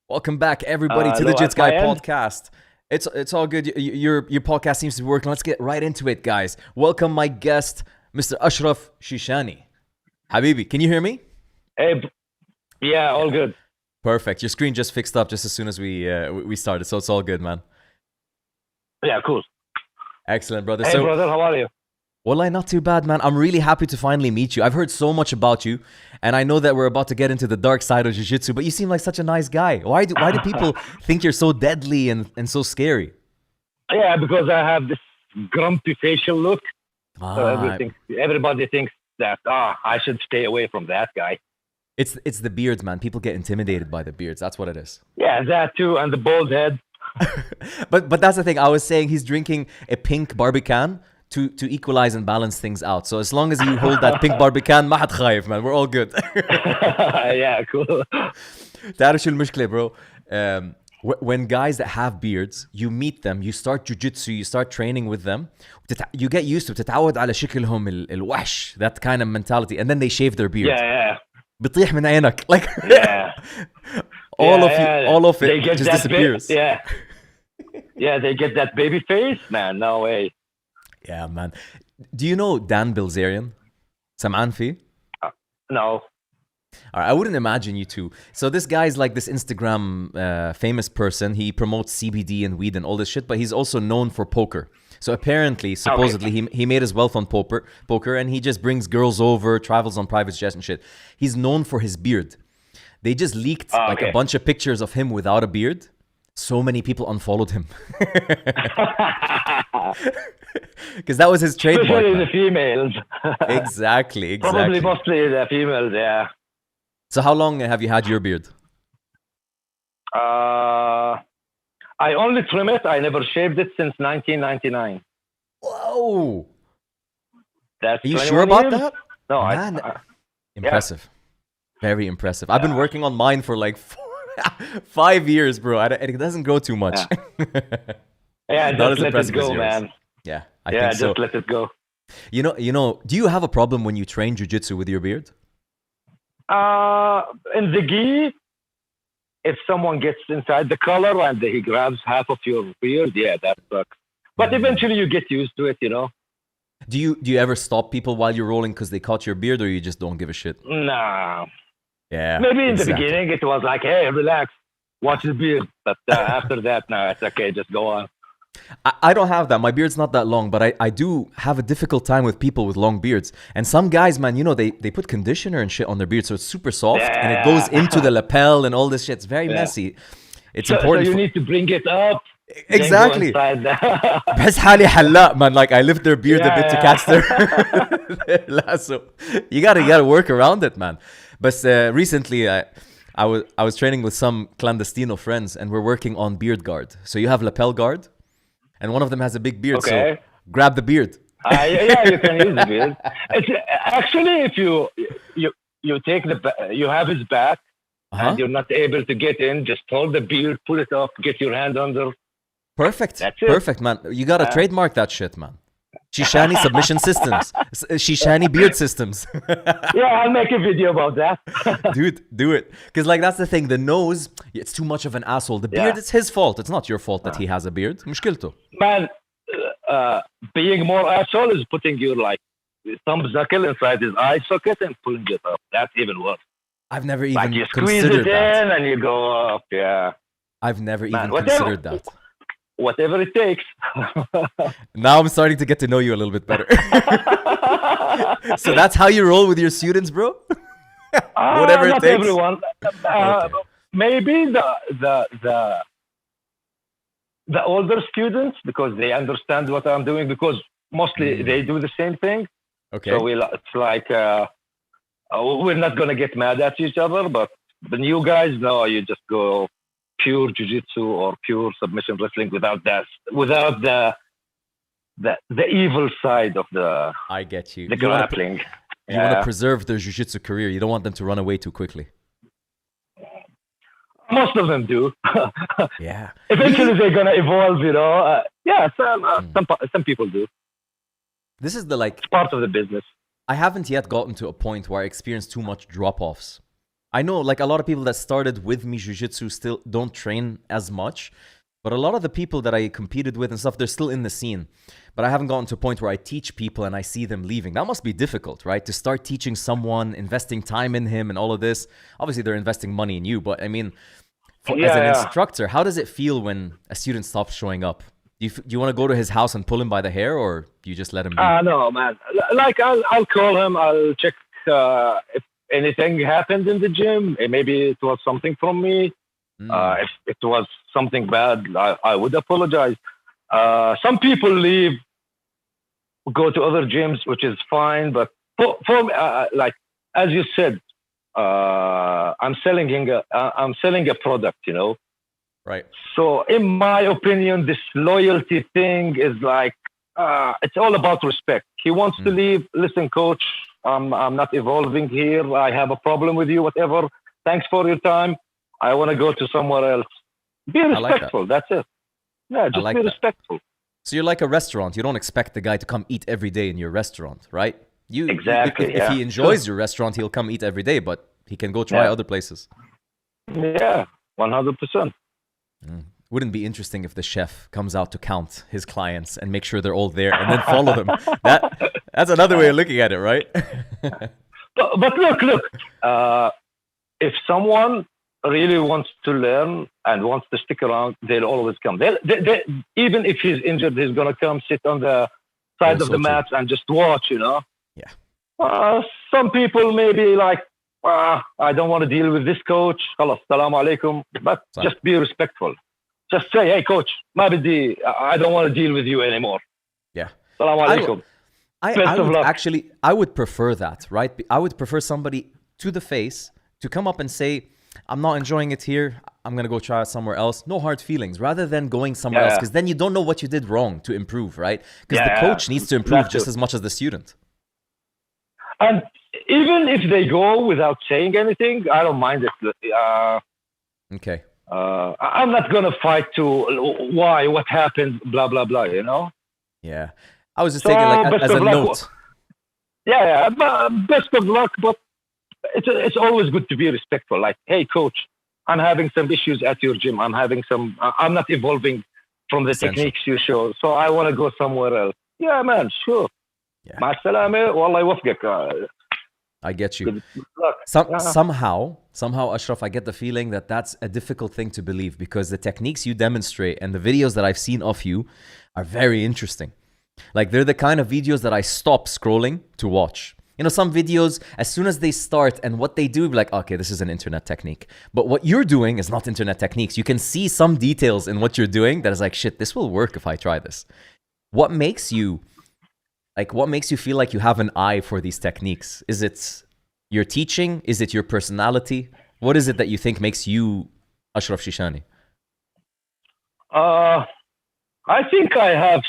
Welcome back, everybody, to the Hello, Jits at my Guy end. podcast. It's all good. Your podcast seems to be working. Let's get right into it, guys. Welcome my guest, Mr. Ashraf Shishani. Habibi, can you hear me? Hey, yeah, all good. Perfect. Your screen just fixed up just as soon as we started, so it's all good, man. Yeah, cool. Excellent, brother. Hey, So, brother, how are you? well, not too bad, man. I'm really happy to finally meet you. I've heard so much about you, and I know that we're about to get into the dark side of jiu-jitsu, but you seem like such a nice guy. Why do people think you're so deadly and so scary? Yeah, because I have this grumpy facial look, so Ah, everybody thinks that I should stay away from that guy. it's the beards, man. People get intimidated by the beards. That's what it is. Yeah, that too, and the bald head. But that's the thing. I was saying he's drinking a pink Barbican to equalize and balance things out. So as long as you hold that pink Barbican, ما حد خايف, man. We're all good. Yeah, cool. تعرف شو المشكلة, bro? When guys that have beards, you meet them, you start jujitsu, you start training with them, you get used to it. تتعود على شكلهم الوحش, that kind of mentality, and then they shave their beard. Yeah, بيطيح من عينك. Like yeah. all of They it get just that disappears. yeah, yeah, they get that baby face, man. No way. Yeah, man. Do you know Dan Bilzerian? سمعان فيه? No. All right, I wouldn't imagine you two. So this guy's like this Instagram famous person. He promotes CBD and weed and all this shit, but he's also known for poker. So apparently, supposedly, he made his wealth on poker, and he just brings girls over, travels on private jets and shit. He's known for his beard. They just leaked like a bunch of pictures of him without a beard. So many people unfollowed him. Because that was his trademark. Especially Man. the females. Exactly. Probably mostly the females, yeah. So how long have you had your beard? I only trim it. I never shaved it since 1999. Whoa! That's Are you 21 sure about years? that? No, Man, impressive. Very impressive. I've been working on mine for like 5 years, bro. It doesn't grow too much. yeah, Not as just let it impressive as go, yours. man. Yeah, I Yeah, think just so. let it go. You know, do you have a problem when you train jiu-jitsu with your beard? In the gi, if someone gets inside the collar and he grabs half of your beard, yeah, that sucks. But eventually you get used to it, you know? Do you ever stop people while you're rolling because they caught your beard, or you just don't give a shit? Nah. Yeah. Maybe in the exactly. beginning it was like, hey, relax, watch the beard. But after that, no, it's okay, just go on. I don't have that. My beard's not that long, but I do have a difficult time with people with long beards. And some guys, man, you know, they put conditioner and shit on their beard, so it's super soft and it goes into the lapel and all this shit. It's very messy. It's important. So you need to bring it up. Exactly. Then go inside. بحس حالي حلاق, man. Like I lift their beard a bit to catch their lasso. You gotta work around it, man. But recently, I was training with some clandestino friends, and we're working on beard guard. So you have lapel guard, and one of them has a big beard. Okay. So grab the beard. Yeah, you can use the beard. It's actually if you take you have his back and you're not able to get in, just hold the beard, pull it up, get your hand under. Perfect. That's it. Perfect, man. You gotta trademark that shit, man. Shishani submission systems. Shishani beard systems. Yeah, I'll make a video about that. Dude, do it. Because like that's the thing. The nose, it's too much of an asshole. The beard, it's his fault. It's not your fault that he has a beard. مشكلته. Man, being more asshole is putting your like thumb knuckle inside his eye socket and pulling it up. That's even worse. I've never even Like you squeeze considered it that. in and you go up. Yeah, I've never even whatever. considered that. Whatever it takes. Now I'm starting to get to know you a little bit better. So that's how you roll with your students, bro? Whatever it not takes? everyone. Okay. Maybe the older students, because they understand what I'm doing, because mostly they do the same thing. Okay. So it's like we're not gonna get mad at each other. But the new guys, no, you just go pure jiu-jitsu or pure submission wrestling without the evil side of the I get you. the grappling. You want to preserve their jiu-jitsu career. You don't want them to run away too quickly. Most of them do. Yeah. Eventually, they're gonna evolve. You know. Some people do. This is the like. It's part of the business. I haven't yet gotten to a point where I experience too much drop-offs. I know like a lot of people that started with me jiu-jitsu still don't train as much, but a lot of the people that I competed with and stuff, they're still in the scene. But I haven't gotten to a point where I teach people and I see them leaving. That must be difficult, right? To start teaching someone, investing time in him and all of this. Obviously, they're investing money in you, but I mean, as an instructor, how does it feel when a student stops showing up? Do you want to go to his house and pull him by the hair, or do you just let him be? No, man. Like, I'll call him. I'll check if anything happened in the gym. Maybe it was something from me. If it was something bad, I would apologize. Some people leave, go to other gyms, which is fine. But for me, like as you said, I'm selling a product, you know. Right. So in my opinion, this loyalty thing is like it's all about respect. He wants to leave. Listen, coach, I'm not evolving here. I have a problem with you. Whatever. Thanks for your time. I want to go to somewhere else. Be respectful. That's it. Yeah, just be respectful. So you're like a restaurant. You don't expect the guy to come eat every day in your restaurant, right? Exactly. If he enjoys your restaurant, he'll come eat every day, but he can go try other places. Yeah, 100%. Wouldn't it be interesting if the chef comes out to count his clients and make sure they're all there and then follow them? That's another way of looking at it, right? but look. If someone really wants to learn and wants to stick around, they'll always come. Even if he's injured, he's going to come sit on the side of the mats and just watch, you know? Yeah. Some people may be like, I don't want to deal with this coach. Khalas, salam alaikum. But just be respectful. Just say, hey, coach, I don't want to deal with you anymore. Yeah. Salam alaikum. I would prefer that, right? I would prefer somebody to the face to come up and say, I'm not enjoying it here. I'm going to go try it somewhere else. No hard feelings, rather than going somewhere else, because then you don't know what you did wrong to improve, right? Because the coach needs to improve just as much as the student. And even if they go without saying anything, I don't mind it. Okay. I'm not going to fight to why, what happened, blah, blah, blah, you know? Yeah. I was just thinking like as a note. Yeah, best of luck, but it's always good to be respectful. Like, hey, coach, I'm having some issues at your gym. I'm not evolving from the techniques you show, so I want to go somewhere else. Yeah, man, sure. Yeah. مع السلامة والله يوفقك. I get you. Somehow, Ashraf, I get the feeling that that's a difficult thing to believe, because the techniques you demonstrate and the videos that I've seen of you are very interesting. Like, they're the kind of videos that I stop scrolling to watch. You know, some videos, as soon as they start and what they do, like, okay, this is an internet technique. But what you're doing is not internet techniques. You can see some details in what you're doing that is like, shit, this will work if I try this. What makes you feel like you have an eye for these techniques? Is it your teaching? Is it your personality? What is it that you think makes you Ashraf Shishani? I think I have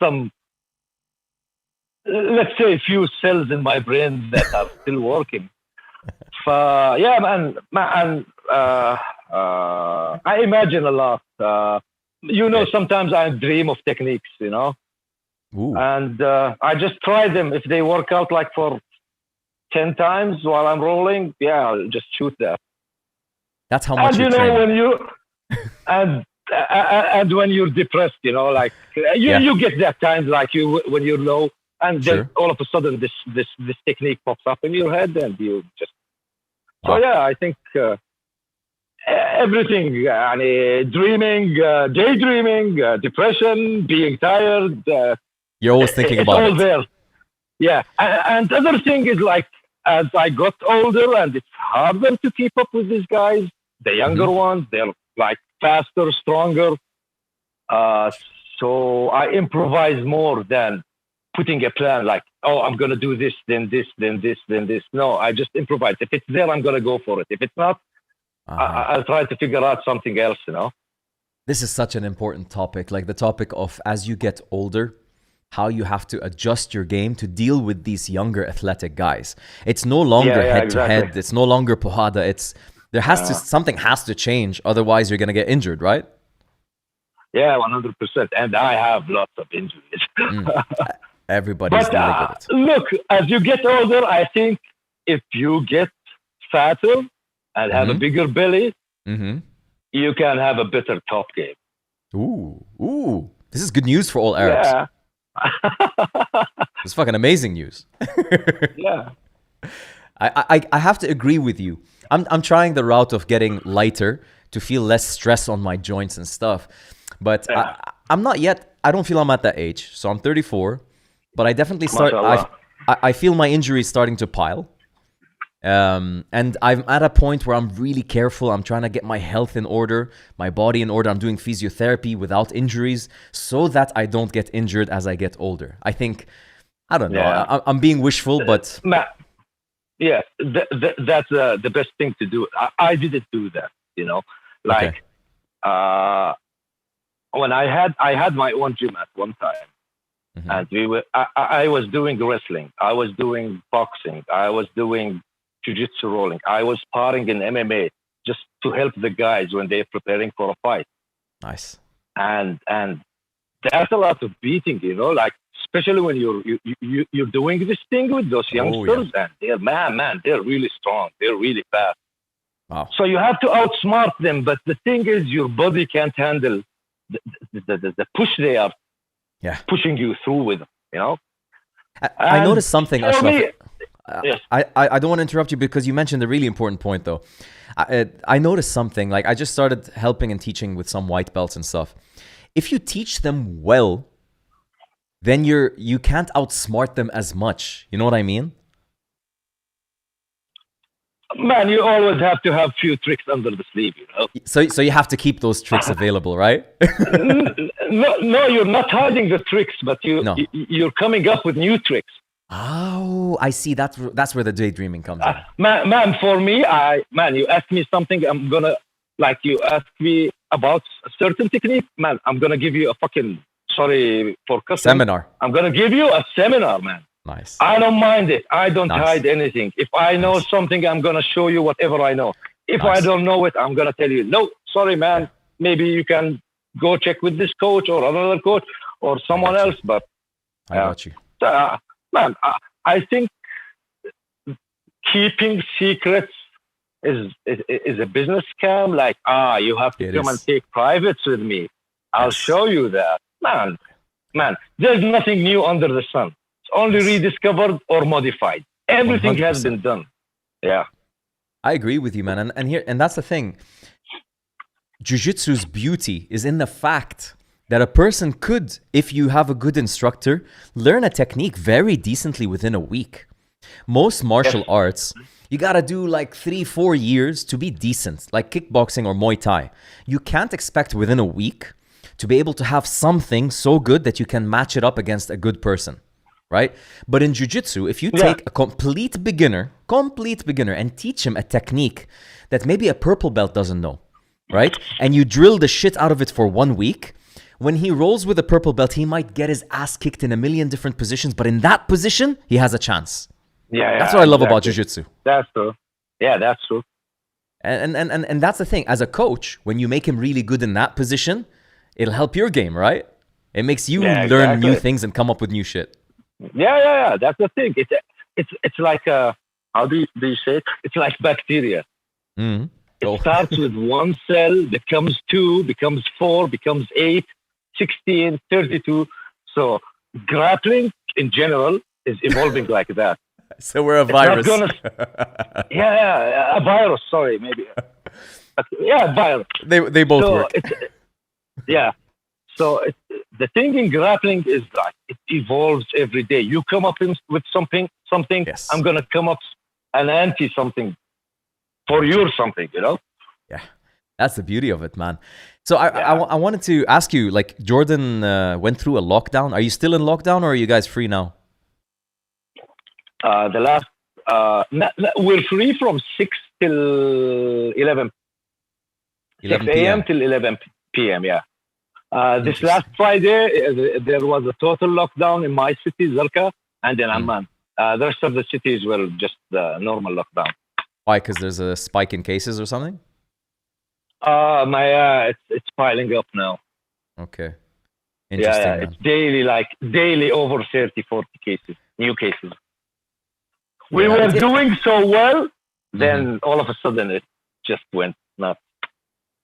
some, let's say, a few cells in my brain that are still working. Yeah, man, I imagine a lot. Sometimes I dream of techniques, you know. Ooh. And I just try them. If they work out like for 10 times while I'm rolling, I'll just shoot that. That's how much you know, when you and when you're depressed, you know, like you get that times like when you're low, and then all of a sudden this technique pops up in your head, and you just I think everything, dreaming, daydreaming, depression, being tired. You're always thinking about it. It's all there. Yeah. And the other thing is, like, as I got older and it's harder to keep up with these guys, the younger ones, they're like faster, stronger. So I improvise more than putting a plan like, oh, I'm going to do this, then this, then this, then this. No, I just improvise. If it's there, I'm going to go for it. If it's not, I'll try to figure out something else, you know? This is such an important topic, like the topic of, as you get older, how you have to adjust your game to deal with these younger athletic guys. It's no longer head to head. It's no longer pohada. Something has to change. Otherwise, you're going to get injured, right? Yeah, 100%. And I have lots of injuries. Everybody's dealing with it. Look, as you get older, I think if you get fatter, and have a bigger belly, Mm-hmm. you can have a better top game. Ooh. This is good news for all Arabs. Yeah. It's fucking amazing news. Yeah. I have to agree with you. I'm trying the route of getting lighter to feel less stress on my joints and stuff. But Yeah. I'm not yet. I don't feel I'm at that age. So I'm 34. But I definitely start. MashaAllah. I feel my injuries starting to pile. And I'm at a point where I'm really careful. I'm trying to get my health in order, my body in order. I'm doing physiotherapy without injuries so that I don't get injured as I get older. I think, I don't know. Yeah. I'm being wishful, but Yeah, that's the best thing to do. I didn't do that, like when I had my own gym at one time, and I was doing wrestling, I was doing boxing, I was doing jiu-jitsu rolling, I was sparring in MMA just to help the guys when they're preparing for a fight. Nice. And that's a lot of beating, like especially when you're doing this thing with those youngsters, and they're really strong, they're really fast. Wow. So you have to outsmart them, but the thing is, your body can't handle the push they are pushing you through with, I noticed something, Ashraf. Yes. I don't want to interrupt you because you mentioned a really important point, though. I noticed something. Like, I just started helping and teaching with some white belts and stuff. If you teach them well, then you can't outsmart them as much. You know what I mean? Man, you always have to have few tricks under the sleeve, So you have to keep those tricks available, right? No, you're not hiding the tricks, but you're coming up with new tricks. Oh, I see. That's where the daydreaming comes in. Man, for me, you ask me something, I'm gonna, like, you ask me about a certain technique, man, I'm gonna give you a fucking, sorry for cussing, seminar. I'm gonna give you a seminar, man. Nice. I don't mind it. I don't hide anything. If I know something, I'm gonna show you whatever I know. If I don't know it, I'm gonna tell you, no, sorry, man. Maybe you can go check with this coach or another coach or someone else. But I got you. Man, I think keeping secrets is a business scam. Like, you have to come and take privates with me. I'll show you that. Man, there's nothing new under the sun. It's only rediscovered or modified. Everything 100%. Has been done. Yeah. I agree with you, man. And that's the thing. Jiu-Jitsu's beauty is in the fact that a person could, if you have a good instructor, learn a technique very decently within a week. Most martial arts, you gotta do like 3-4 years to be decent, like kickboxing or Muay Thai. You can't expect within a week to be able to have something so good that you can match it up against a good person, right? But in Jiu-Jitsu, if you take a complete beginner, and teach him a technique that maybe a purple belt doesn't know, right? And you drill the shit out of it for 1 week, when he rolls with a purple belt, he might get his ass kicked in a million different positions, but in that position, he has a chance. That's what I love about Jiu-Jitsu. That's true. Yeah, that's true. And that's the thing. As a coach, when you make him really good in that position, it'll help your game, right? It makes you learn new things and come up with new shit. Yeah. That's the thing. It's like how do you say it? It's like bacteria. Mm-hmm. It starts with one cell, becomes 2, becomes 4, becomes 8, 16, 32. So grappling in general is evolving like that. So we're a virus. A virus. Sorry, maybe. A virus. They both work. So the thing in grappling is like it evolves every day. You come up with something. Yes. I'm gonna come up and anti something for your something. Yeah, that's the beauty of it, man. So I wanted to ask you, like, Jordan went through a lockdown. Are you still in lockdown, or are you guys free now? We're free from 6 till 11. 6 a.m. till 11 p.m. Yeah. This last Friday, there was a total lockdown in my city, Zarqa, and then Amman. The rest of the cities were just normal lockdown. Why? Because there's a spike in cases or something? It's piling up now. Okay. Interesting. Yeah, it's daily over 30, 40 cases, new cases. We were doing so well, then all of a sudden just went nuts.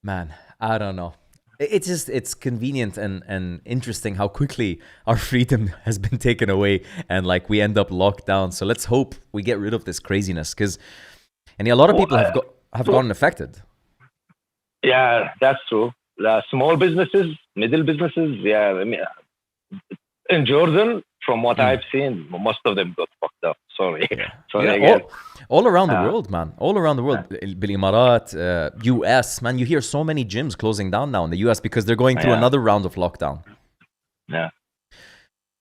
Man, I don't know. It's convenient and interesting how quickly our freedom has been taken away and like we end up locked down. So let's hope we get rid of this craziness because a lot of people have gotten affected. Yeah, that's true. Small businesses, middle businesses, yeah. I mean, in Jordan, from what I've seen, most of them got fucked up. Sorry. Yeah, all around the world, man. All around the world. Bil'imarat, US, man. You hear so many gyms closing down now in the US because they're going through another round of lockdown. Yeah.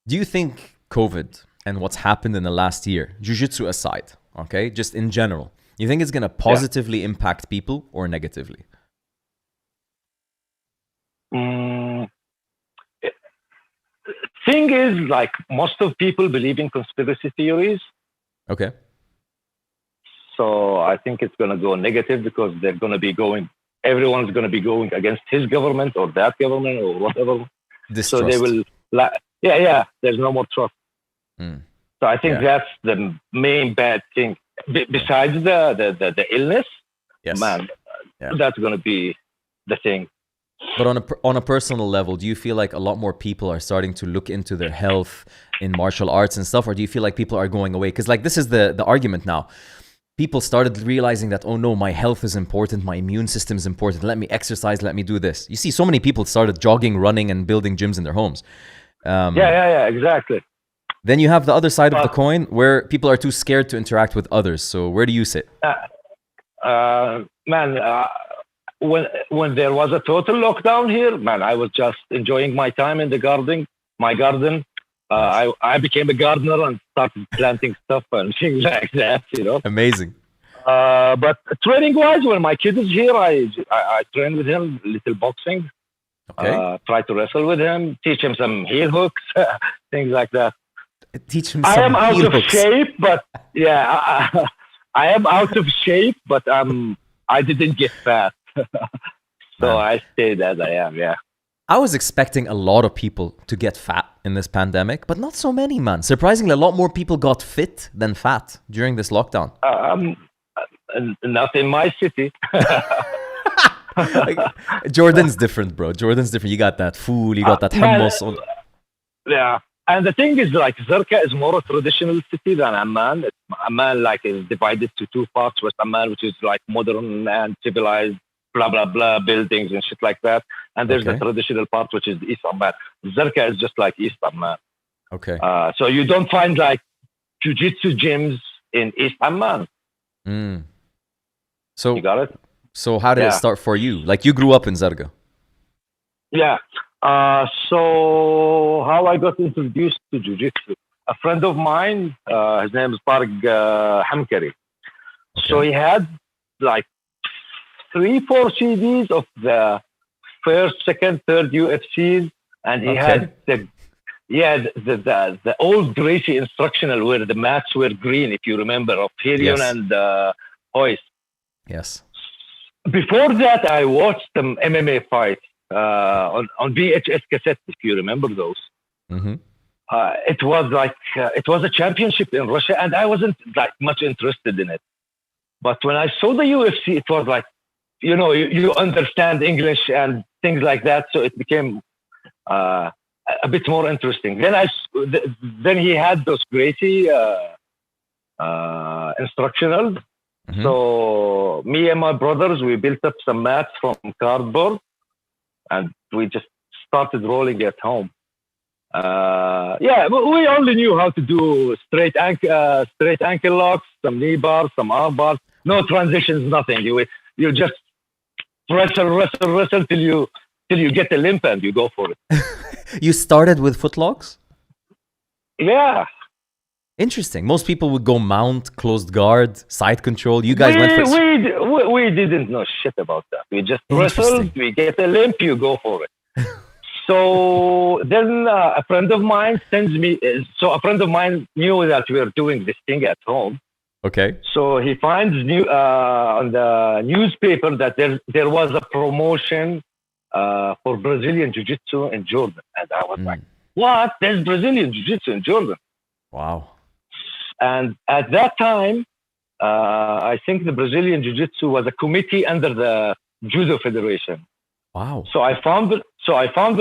Do you think COVID and what's happened in the last year, jiu-jitsu aside, okay, just in general, you think it's going to positively impact people or negatively? Thing is, like, most of people believe in conspiracy theories. Okay. So I think it's going to go negative because they're going to be everyone's going to be going against his government or that government or whatever. Distrust. So they will, there's no more trust. So I think that's the main bad thing. Besides the illness, man, that's going to be the thing. But on a personal level, do you feel like a lot more people are starting to look into their health in martial arts and stuff, or do you feel like people are going away? Because like this is the argument now. People started realizing that, oh no, my health is important, my immune system is important. Let me exercise, let me do this. You see, so many people started jogging, running, and building gyms in their homes. Exactly. Then you have the other side of the coin where people are too scared to interact with others. So where do you sit? When there was a total lockdown here, man, I was just enjoying my time in the garden. I became a gardener and started planting stuff and things like that, Amazing. But training-wise, when my kid is here, I train with him, little boxing. Okay. Try to wrestle with him, teach him some heel hooks, things like that. Teach him I some am out heel of hooks. shape, but I am out of shape, but I didn't get fat. So I stayed as I am, I was expecting a lot of people to get fat in this pandemic, but not so many, man. Surprisingly, a lot more people got fit than fat during this lockdown. Not in my city. Jordan's different, bro. Jordan's different. You got that food, you got that hummus. Yeah. And the thing is, like, Zarqa is more a traditional city than Amman. Amman, like, is divided to two parts. West Amman, which is, like, modern and civilized, blah, blah, blah, buildings and shit like that. And there's the traditional part, which is East Amman. Zarqa is just like East Amman. Okay. So you don't find, like, jiu-jitsu gyms in East Amman. So, you got it? So how did it start for you? Like, you grew up in Zarqa. Yeah. So how I got introduced to jiu-jitsu, a friend of mine, his name is Tariq Hamkari. Okay. So he had like 3-4 CDs of the first, second, third UFCs, and he had the old Gracie instructional where the mats were green, if you remember, of Helion and Hoist. Yes. Before that, I watched some MMA fights. On VHS cassette, if you remember those. It was like it was a championship in Russia, and I wasn't like much interested in it. But when I saw the UFC, it was like, you understand English and things like that, so it became a bit more interesting. Then he had those Gracie instructionals. So me and my brothers, we built up some mats from cardboard. And we just started rolling at home. We only knew how to do straight ankle locks, some knee bars, some arm bars. No transitions, nothing. You just wrestle till you get a limp and you go for it. You started with footlocks? Yeah. Interesting. Most people would go mount, closed guard, side control. You guys went for... We didn't know shit about that. We just wrestled, we get a limp, you go for it. So then a friend of mine sends me... So a friend of mine knew that we were doing this thing at home. Okay. So he finds on the newspaper that there was a promotion for Brazilian Jiu Jitsu in Jordan. And I was like, what? There's Brazilian Jiu Jitsu in Jordan? Wow. And at that time, I think the Brazilian Jiu Jitsu was a committee under the Judo Federation. Wow. So I found the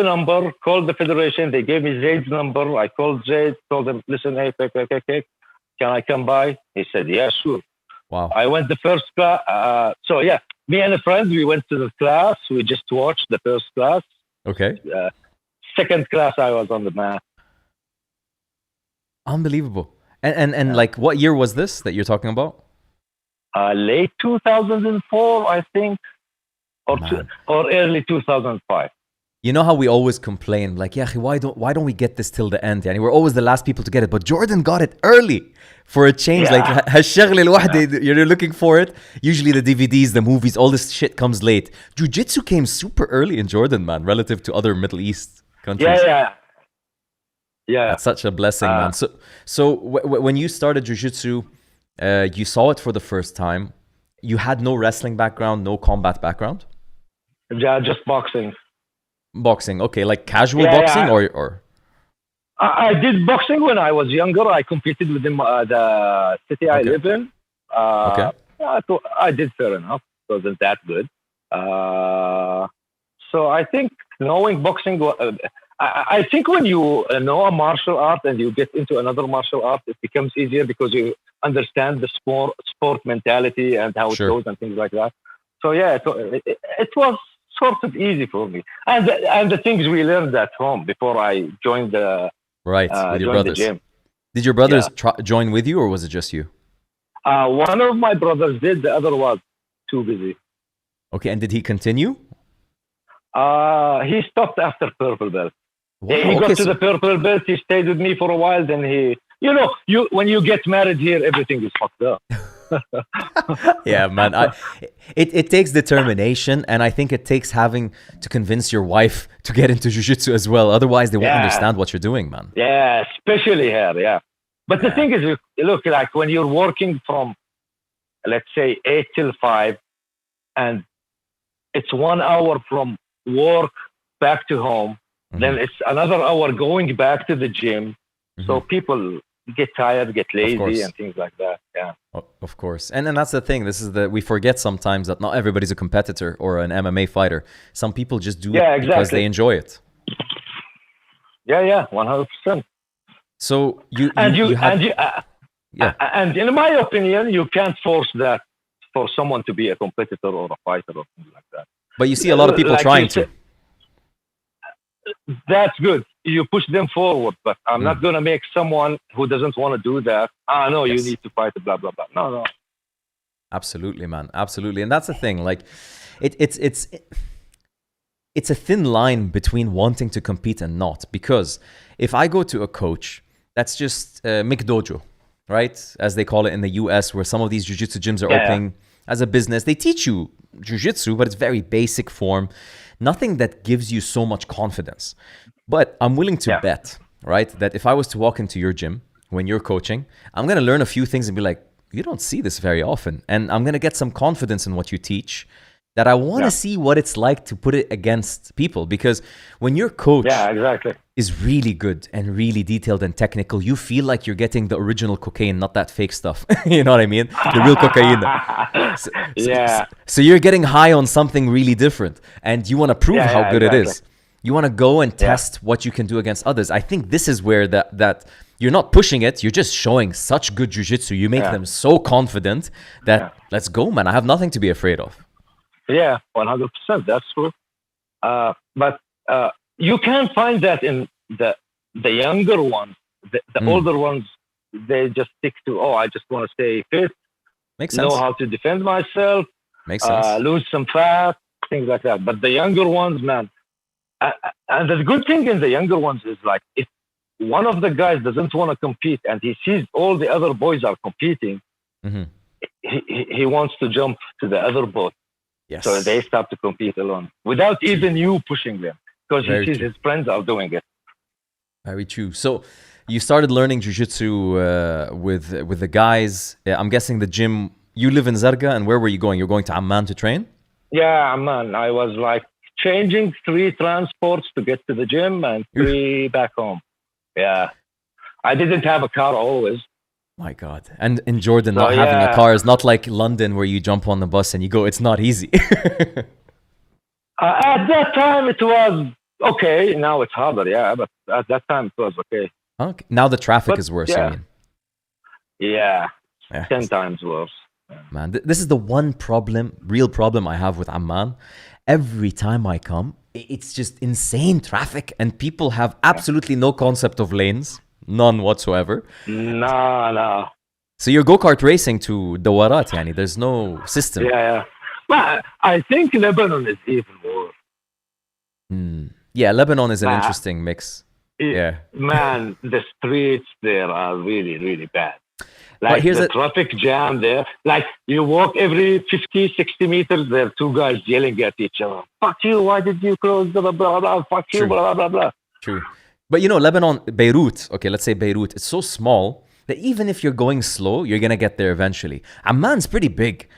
number, called the federation. They gave me Zaid's number. I called Zaid, told him, listen, hey, can I come by? He said, yeah, sure. Wow. I went the first class. So yeah, me and a friend, we went to the class. We just watched the first class. Okay. Second class, I was on the mat. Unbelievable. And like, what year was this that you're talking about? Late 2004, I think, or early 2005. You know how we always complain, like, yeah, why don't we get this till the end? And we're always the last people to get it. But Jordan got it early for a change. Yeah. Like, هالشغلة الواحدة, you're looking for it. Usually the DVDs, the movies, all this shit comes late. Jiu-Jitsu came super early in Jordan, man, relative to other Middle East countries. Yeah. That's such a blessing, man. So when you started Jiu-Jitsu, you saw it for the first time. You had no wrestling background, no combat background? Yeah, just boxing. Boxing, okay, like casual boxing, or I did boxing when I was younger. I competed within the city I live in. Okay. I did fair enough. It wasn't that good. So I think knowing boxing, I think when you know a martial art and you get into another martial art, it becomes easier because you understand the sport mentality and how it goes and things like that. So yeah, it was sort of easy for me, and the things we learned at home before I joined the with your brothers. The gym. Did your brothers join with you, or was it just you? One of my brothers did, the other was too busy. Okay, and did he continue? He stopped after purple belt. Wow, he got to the purple belt. He stayed with me for a while. Then when you get married here, everything is fucked up. Yeah, man. It takes determination, and I think it takes having to convince your wife to get into jiu-jitsu as well. Otherwise, they won't understand what you're doing, man. Yeah, especially here. Yeah, but the thing is, look, like when you're working from, let's say 8 till 5, and it's 1 hour from work back to home, then it's another hour going back to the gym. So people get tired, get lazy, and things like that. Yeah, of course. And then that's the thing. We forget sometimes that not everybody's a competitor or an MMA fighter. Some people just do it because they enjoy it. Yeah, 100%. So and in my opinion, you can't force that for someone to be a competitor or a fighter or something like that. But you see a lot of people trying to. That's good. You push them forward, but I'm not going to make someone who doesn't want to do that. No, you need to fight, blah, blah, blah. No. Absolutely, man. Absolutely. And that's the thing. Like, it's a thin line between wanting to compete and not. Because if I go to a coach, that's just McDojo, right? As they call it in the US, where some of these jiu-jitsu gyms are opening as a business. They teach you jiu-jitsu, but it's very basic form. Nothing that gives you so much confidence. But I'm willing to bet, right, that if I was to walk into your gym when you're coaching, I'm going to learn a few things and be like, you don't see this very often. And I'm going to get some confidence in what you teach, that I want to see what it's like to put it against people. Because when your coach is really good and really detailed and technical, you feel like you're getting the original cocaine, not that fake stuff. You know what I mean? The real cocaine. So you're getting high on something really different, and you want to prove how good it is. You want to go and test what you can do against others. I think this is where that you're not pushing it. You're just showing such good jiu-jitsu. You make them so confident that let's go, man. I have nothing to be afraid of. Yeah, 100%. That's true. But you can't find that in the younger ones. The older ones, they just stick to, I just want to stay fit. Makes sense. Know how to defend myself. Makes sense. Lose some fat, things like that. But the younger ones, man. And the good thing in the younger ones is, like, if one of the guys doesn't want to compete and he sees all the other boys are competing, he wants to jump to the other boat. Yes. So they start to compete alone without even you pushing them, because he sees his friends are doing it. Very true. So you started learning jiu-jitsu with the guys. I'm guessing the gym. You live in Zarqa, and where were you going? You're going to Amman to train? Yeah, Amman. I was like changing 3 transports to get to the gym and 3 back home. Yeah. I didn't have a car always. My God. And in Jordan, So not having a yeah, car is not like London where you jump on the bus and you go. It's not easy. at that time it was okay. Now it's harder, yeah, but at that time it was okay. Okay. Now the traffic But is worse, you yeah, mean? yeah, Yeah. 10 times worse. Yeah. Man, this is the one problem, real problem I have with Amman. Every time I come, it's just insane traffic, and people have absolutely no concept of lanes, none whatsoever. No, no. So you're go-kart racing to Dawarat, yani. There's no system. Yeah, yeah. But I think Lebanon is even worse. Yeah, Lebanon is an Uh, interesting mix. Yeah. Man, the streets there are really, really bad. But Like here's the a traffic jam there. Like you walk every 50, 60 meters, there are two guys yelling at each other. Fuck you, why did you close, blah, blah, blah, blah. Fuck you, true, blah, blah, blah. true. But you know, Lebanon, Beirut, okay, let's say Beirut, it's so small that even if you're going slow, you're gonna get there eventually. Amman's pretty big.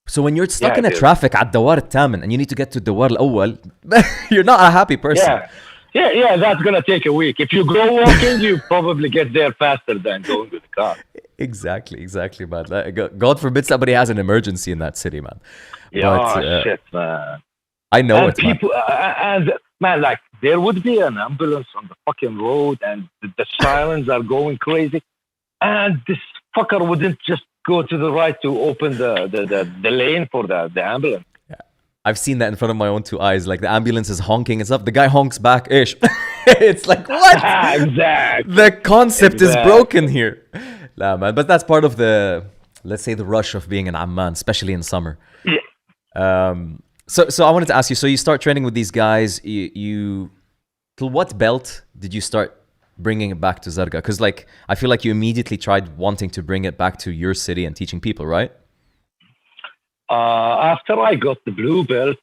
So when you're stuck Yeah, in a it is. traffic at Dawar al-Tamin and you need to get to Dawar al-Awwal, you're not a happy person. Yeah. Yeah, yeah, that's going to take a week. If you go walking, you probably get there faster than going with the car. Exactly, man. God forbid somebody has an emergency in that city, man. Yeah, But shit, man. I know And it, man. people, and man, like there would be an ambulance on the fucking road, and the sirens are going crazy, and this fucker wouldn't just go to the right to open the lane for the ambulance. I've seen that in front of my own two eyes. Like the ambulance is honking and stuff. The guy honks back, ish. It's like, what? Exactly. The concept is broken here. Nah, man. But that's part of the, let's say, the rush of being in Amman, especially in summer. Yeah. So I wanted to ask you. So you start training with these guys. You till what belt did you start bringing it back to Zarqa? Because like I feel like you immediately tried wanting to bring it back to your city and teaching people, right? After I got the blue belt,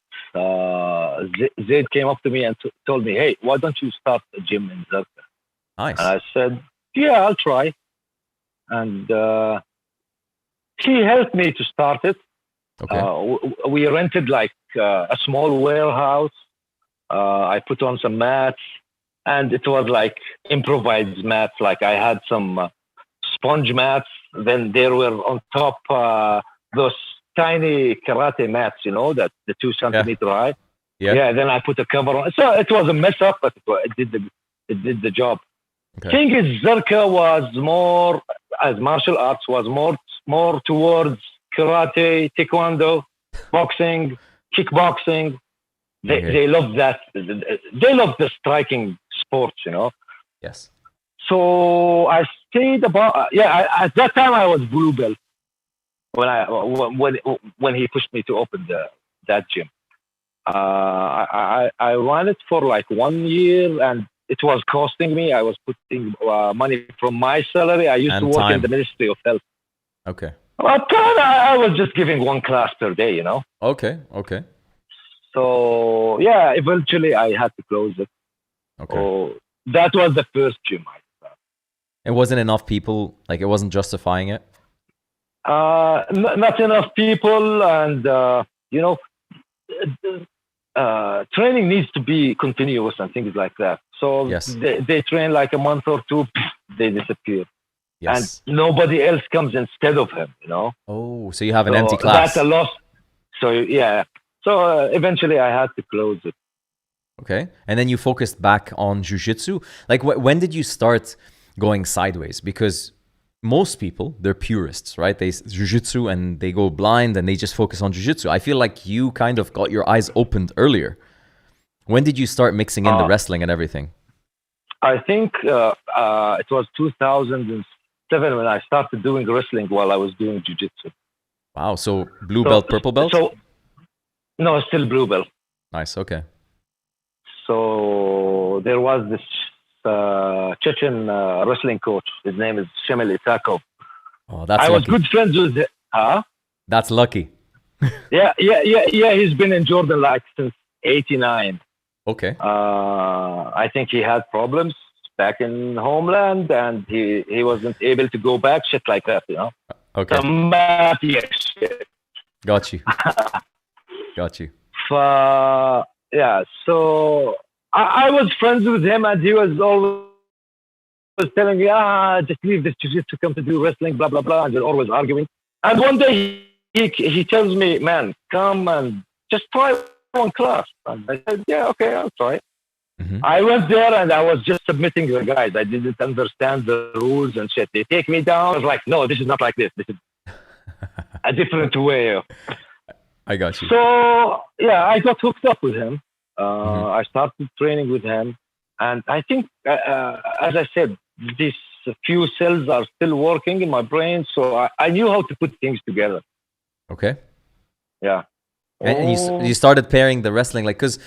Zaid came up to me and told me, "Hey, why don't you start a gym in Zarqa?" Nice. And I said, "Yeah, I'll try." And he helped me to start it. Okay. We rented like a small warehouse. I put on some mats, and it was like improvised mats. Like I had some sponge mats. Then there were on top those tiny karate mats, you know, that the 2 centimeter high. Yeah. Then I put a cover on. So it was a mess up, but it did the job. Okay. Thing is, Zarqa was more, as martial arts, was more towards karate, taekwondo, boxing, kickboxing. They love that. They love the striking sports, you know. Yes. So I stayed about. At that time I was blue belt when he pushed me to open that gym. I ran it for like 1 year, and it was costing me. I was putting money from my salary. I used to work in the Ministry of Health. Okay. But I was just giving 1 class per day, you know. Okay. So yeah, eventually I had to close it. Okay. So that was the first gym I started. It wasn't enough people. Like it wasn't justifying it. Not enough people, and you know, training needs to be continuous and things like that. So yes. they train like a month or two, they disappear. Yes. And nobody else comes instead of him, you know. Oh, so you have an empty class. That's a loss. So yeah. So eventually I had to close it. Okay. And then you focused back on jiu-jitsu. Like when did you start going sideways? Because most people, they're purists, right? They jiu-jitsu and they go blind and they just focus on jiu-jitsu. I feel like you kind of got your eyes opened earlier. When did you start mixing in the wrestling and everything? I think it was 2007 when I started doing wrestling while I was doing jiu-jitsu. Wow. So blue belt, purple belt? No, still blue belt. Nice. Okay. So there was this Chechen wrestling coach. His name is Shemel Isakov. Oh, that's I lucky. was good friends with him. Huh? That's lucky. Yeah. He's been in Jordan like since '89. Okay. I think he had problems back in homeland, and he wasn't able to go back. Shit like that, you know. Okay. Shit. Got you. Got you. Yeah. So I was friends with him, and he was always was telling me, just leave this jiu-jitsu, come to do wrestling, blah, blah, blah. And they're always arguing. And one day he tells me, man, come and just try one class. And I said, yeah, okay, I'll try. Mm-hmm. I went there and I was just submitting the guys. I didn't understand the rules and shit. They take me down. I was like, no, this is not like this. This is a different way. I got you. So, yeah, I got hooked up with him. I started training with him. And I think, as I said, these few cells are still working in my brain. So I knew how to put things together. Okay. Yeah. And you started pairing the wrestling, like, because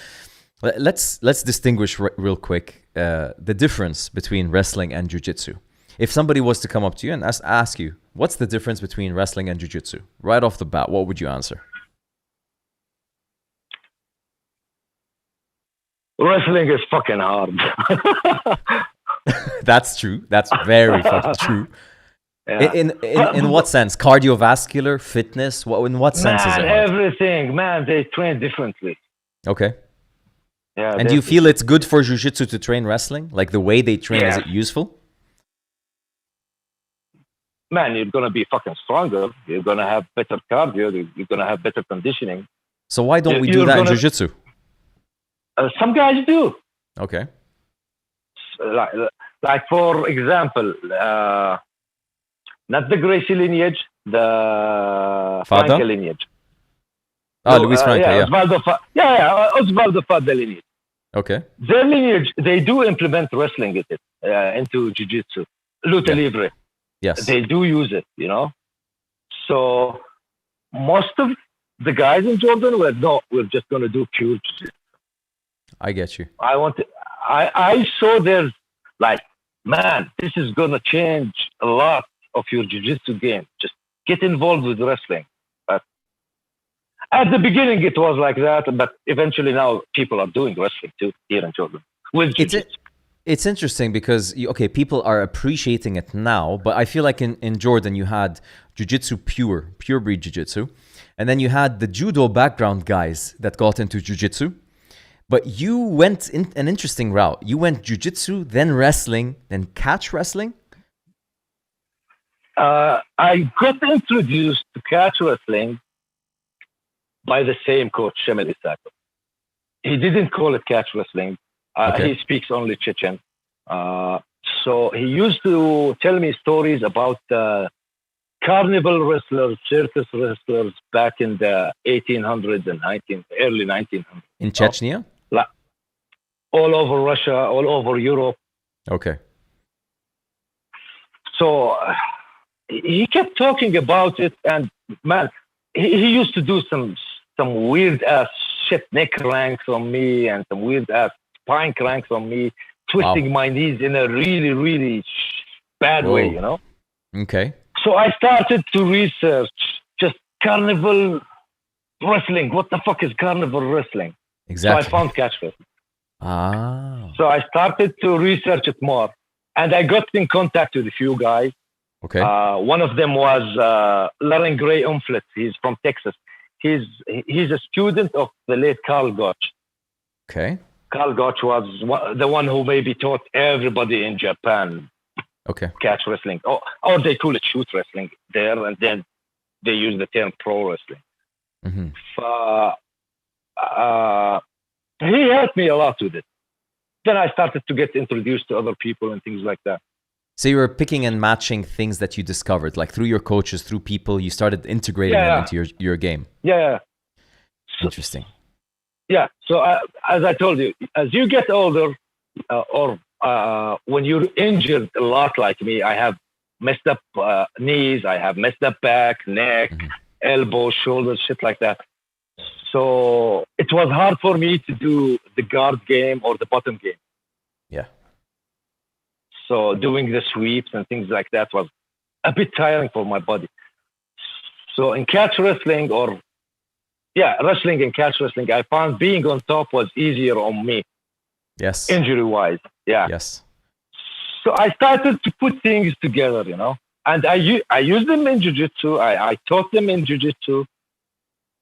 let's distinguish real quick the difference between wrestling and jiu-jitsu. If somebody was to come up to you and ask you, what's the difference between wrestling and jiu-jitsu? Right off the bat, what would you answer? Wrestling is fucking hard. That's true. That's very fucking true. Yeah. In what sense? Cardiovascular, fitness? In what sense is it hard? Everything. Man, they train differently. Okay. Yeah. And do you feel it's good for jiu-jitsu to train wrestling? Like the way they train, is it useful? Man, you're going to be fucking stronger. You're going to have better cardio. You're going to have better conditioning. So why don't we do that in jiu-jitsu? Some guys do. Okay. Like for example, not the Gracie lineage, the Franca lineage. Luis Franca, Osvaldo Fada lineage. Okay. Their lineage, they do implement wrestling into jiu-jitsu, luta libre. Yes. They do use it, you know. So most of the guys in Jordan were, no, we're just going to do pure jiu-jitsu. I get you. I saw there's like, man, this is going to change a lot of your jiu-jitsu game. Just get involved with wrestling. But at the beginning, it was like that. But eventually now people are doing wrestling too here in Jordan. With jiu-jitsu. It's interesting because, people are appreciating it now. But I feel like in Jordan, you had jiu-jitsu pure breed jiu-jitsu. And then you had the judo background guys that got into jiu-jitsu. But you went in an interesting route. You went jiu-jitsu, then wrestling, then catch wrestling? I got introduced to catch wrestling by the same coach, Shemel Isako. He didn't call it catch wrestling. Okay. He speaks only Chechen. So he used to tell me stories about carnival wrestlers, circus wrestlers back in the 1800s and early 1900s. In Chechnya? All over Russia, all over Europe. Okay. So he kept talking about it, and man, he used to do some weird ass shit, neck cranks on me, and some weird ass spine cranks on me, twisting my knees in a really, really bad way, you know? Okay. So I started to research just carnival wrestling. What the fuck is carnival wrestling? Exactly. So I found catch wrestling. So I started to research it more, and I got in contact with a few guys. Okay. One of them was Lauren Gray Umflet. He's from Texas. He's a student of the late Carl Gotch. Okay. Carl Gotch was the one who maybe taught everybody in Japan catch wrestling. Or they call it shoot wrestling there, and then they use the term pro wrestling. Mm-hmm. He helped me a lot with it. Then I started to get introduced to other people and things like that. So you were picking and matching things that you discovered, like through your coaches, through people, you started integrating them into your game. Yeah. Interesting. Yeah. So as I told you, as you get older, or when you're injured a lot like me, I have messed up knees, I have messed up back, neck, elbows, shoulders, shit like that. So it was hard for me to do the guard game or the bottom game. Yeah. So doing the sweeps and things like that was a bit tiring for my body. So in catch wrestling wrestling and catch wrestling, I found being on top was easier on me. Yes. Injury-wise. Yeah. Yes. So I started to put things together, you know, and I used them in jiu-jitsu. I taught them in jiu-jitsu.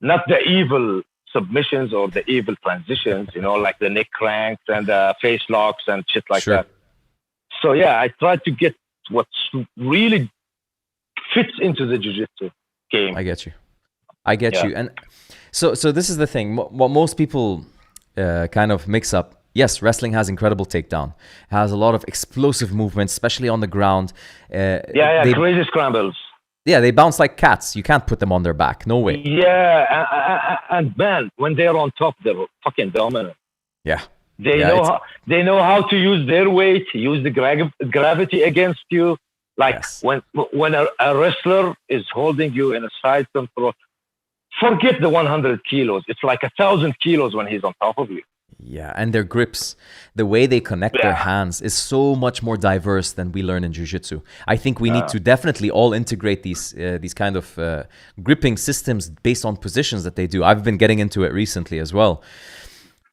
Not the evil submissions or the evil transitions, you know, like the neck cranks and the face locks and shit like that. So yeah, I try to get what really fits into the jiu-jitsu game. I get you. And so this is the thing. What most people kind of mix up. Yes, wrestling has incredible takedown. Has a lot of explosive movements, especially on the ground. Crazy scrambles. Yeah, they bounce like cats. You can't put them on their back. No way. Yeah, and man, when they're on top, they're fucking dominant. Yeah. They know how to use their weight, use the gravity against you. Like when a wrestler is holding you in a side control, forget the 100 kilos. It's like 1,000 kilos when he's on top of you. Yeah, and their grips, the way they connect their hands is so much more diverse than we learn in jiu-jitsu. I think we need to definitely all integrate these kind of gripping systems based on positions that they do. I've been getting into it recently as well.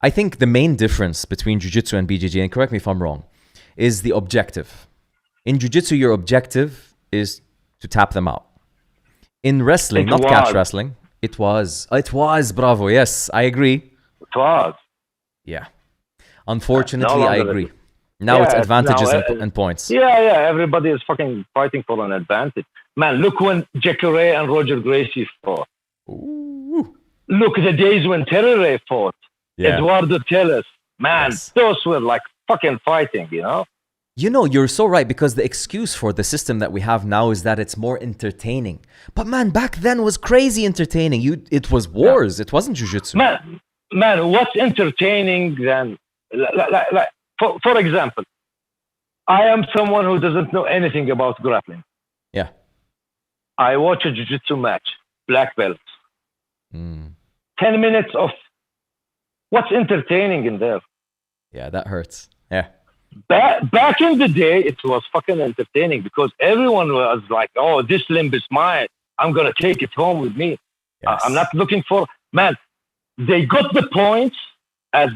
I think the main difference between jiu-jitsu and BJJ, and correct me if I'm wrong, is the objective. In jiu-jitsu, your objective is to tap them out. In wrestling, not catch wrestling, it was, bravo, yes, I agree. It was. Yeah. Unfortunately, I agree. Now it's advantages and points. Yeah, everybody is fucking fighting for an advantage. Man, look when Jacare and Roger Gracie fought. Ooh. Look the days when Terere fought. Yeah. Eduardo Teles. Man, those were like fucking fighting, you know? You know, you're so right, because the excuse for the system that we have now is that it's more entertaining. But man, back then was crazy entertaining. It was wars. It wasn't jiu-jitsu. Man, what's entertaining than, like for example, I am someone who doesn't know anything about grappling. Yeah. I watch a jiu-jitsu match, black belt. 10 minutes of what's entertaining in there? Yeah, that hurts. Yeah. Back in the day, it was fucking entertaining because everyone was like, oh, this limb is mine. I'm going to take it home with me. Yes. I'm not looking for... Man, they got the points, as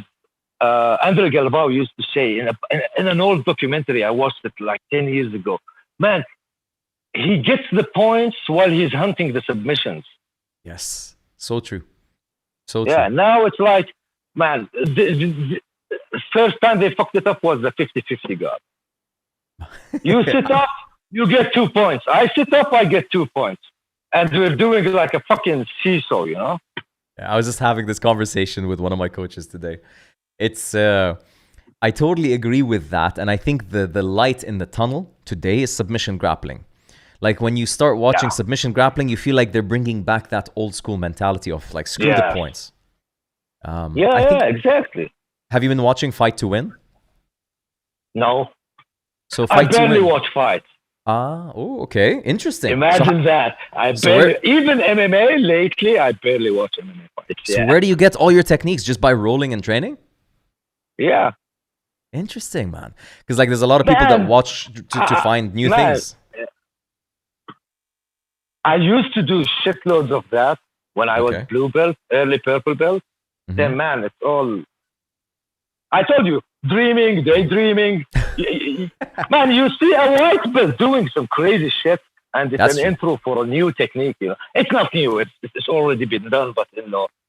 Andre Galvao used to say in an old documentary. I watched it like 10 years ago. Man, he gets the points while he's hunting the submissions. Yes, so true. Yeah, now it's like, man, the first time they fucked it up was the 50-50 guard. You sit up, you get 2 points. I sit up, I get 2 points. And we're doing it like a fucking seesaw, you know? I was just having this conversation with one of my coaches today. It's, I totally agree with that. And I think the light in the tunnel today is submission grappling. Like when you start watching submission grappling, you feel like they're bringing back that old school mentality of like, screw the points. Exactly. Have you been watching Fight to Win? No. So Fight to Win. I barely watch fights. Okay. Interesting. Imagine that. Even MMA lately, I barely watch MMA fights. So where do you get all your techniques? Just by rolling and training? Yeah. Interesting, man. Because like there's a lot of people that watch to find new things. I used to do shitloads of that when I was blue belt, early purple belt. Then, man, it's all... I told you, daydreaming. Man, you see a white belt doing some crazy shit, and it's an intro for a new technique. You know, it's not new. It's already been done, but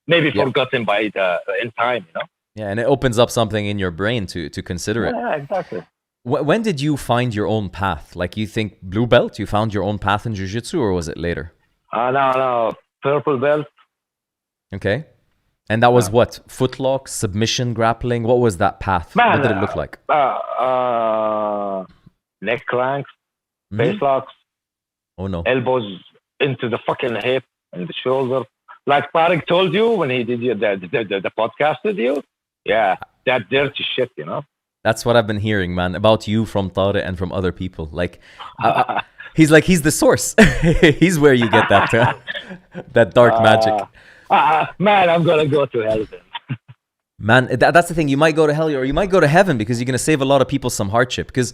maybe forgotten in time. You know. Yeah, and it opens up something in your brain to consider it. Yeah, exactly. When did you find your own path? Like, you think blue belt, you found your own path in jiu-jitsu, or was it later? No, purple belt. Okay. And that was what? Footlock, submission, grappling? What was that path? Man, what did it look like? Neck cranks, face locks. Oh, no. Elbows into the fucking hip and the shoulder. Like Tariq told you when he did the podcast with you. Yeah, that dirty shit, you know? That's what I've been hearing, man, about you from Tariq and from other people. Like, he's the source. He's where you get that dark magic. Man, I'm going to go to hell then. Man, that's the thing. You might go to hell or you might go to heaven because you're going to save a lot of people some hardship. Because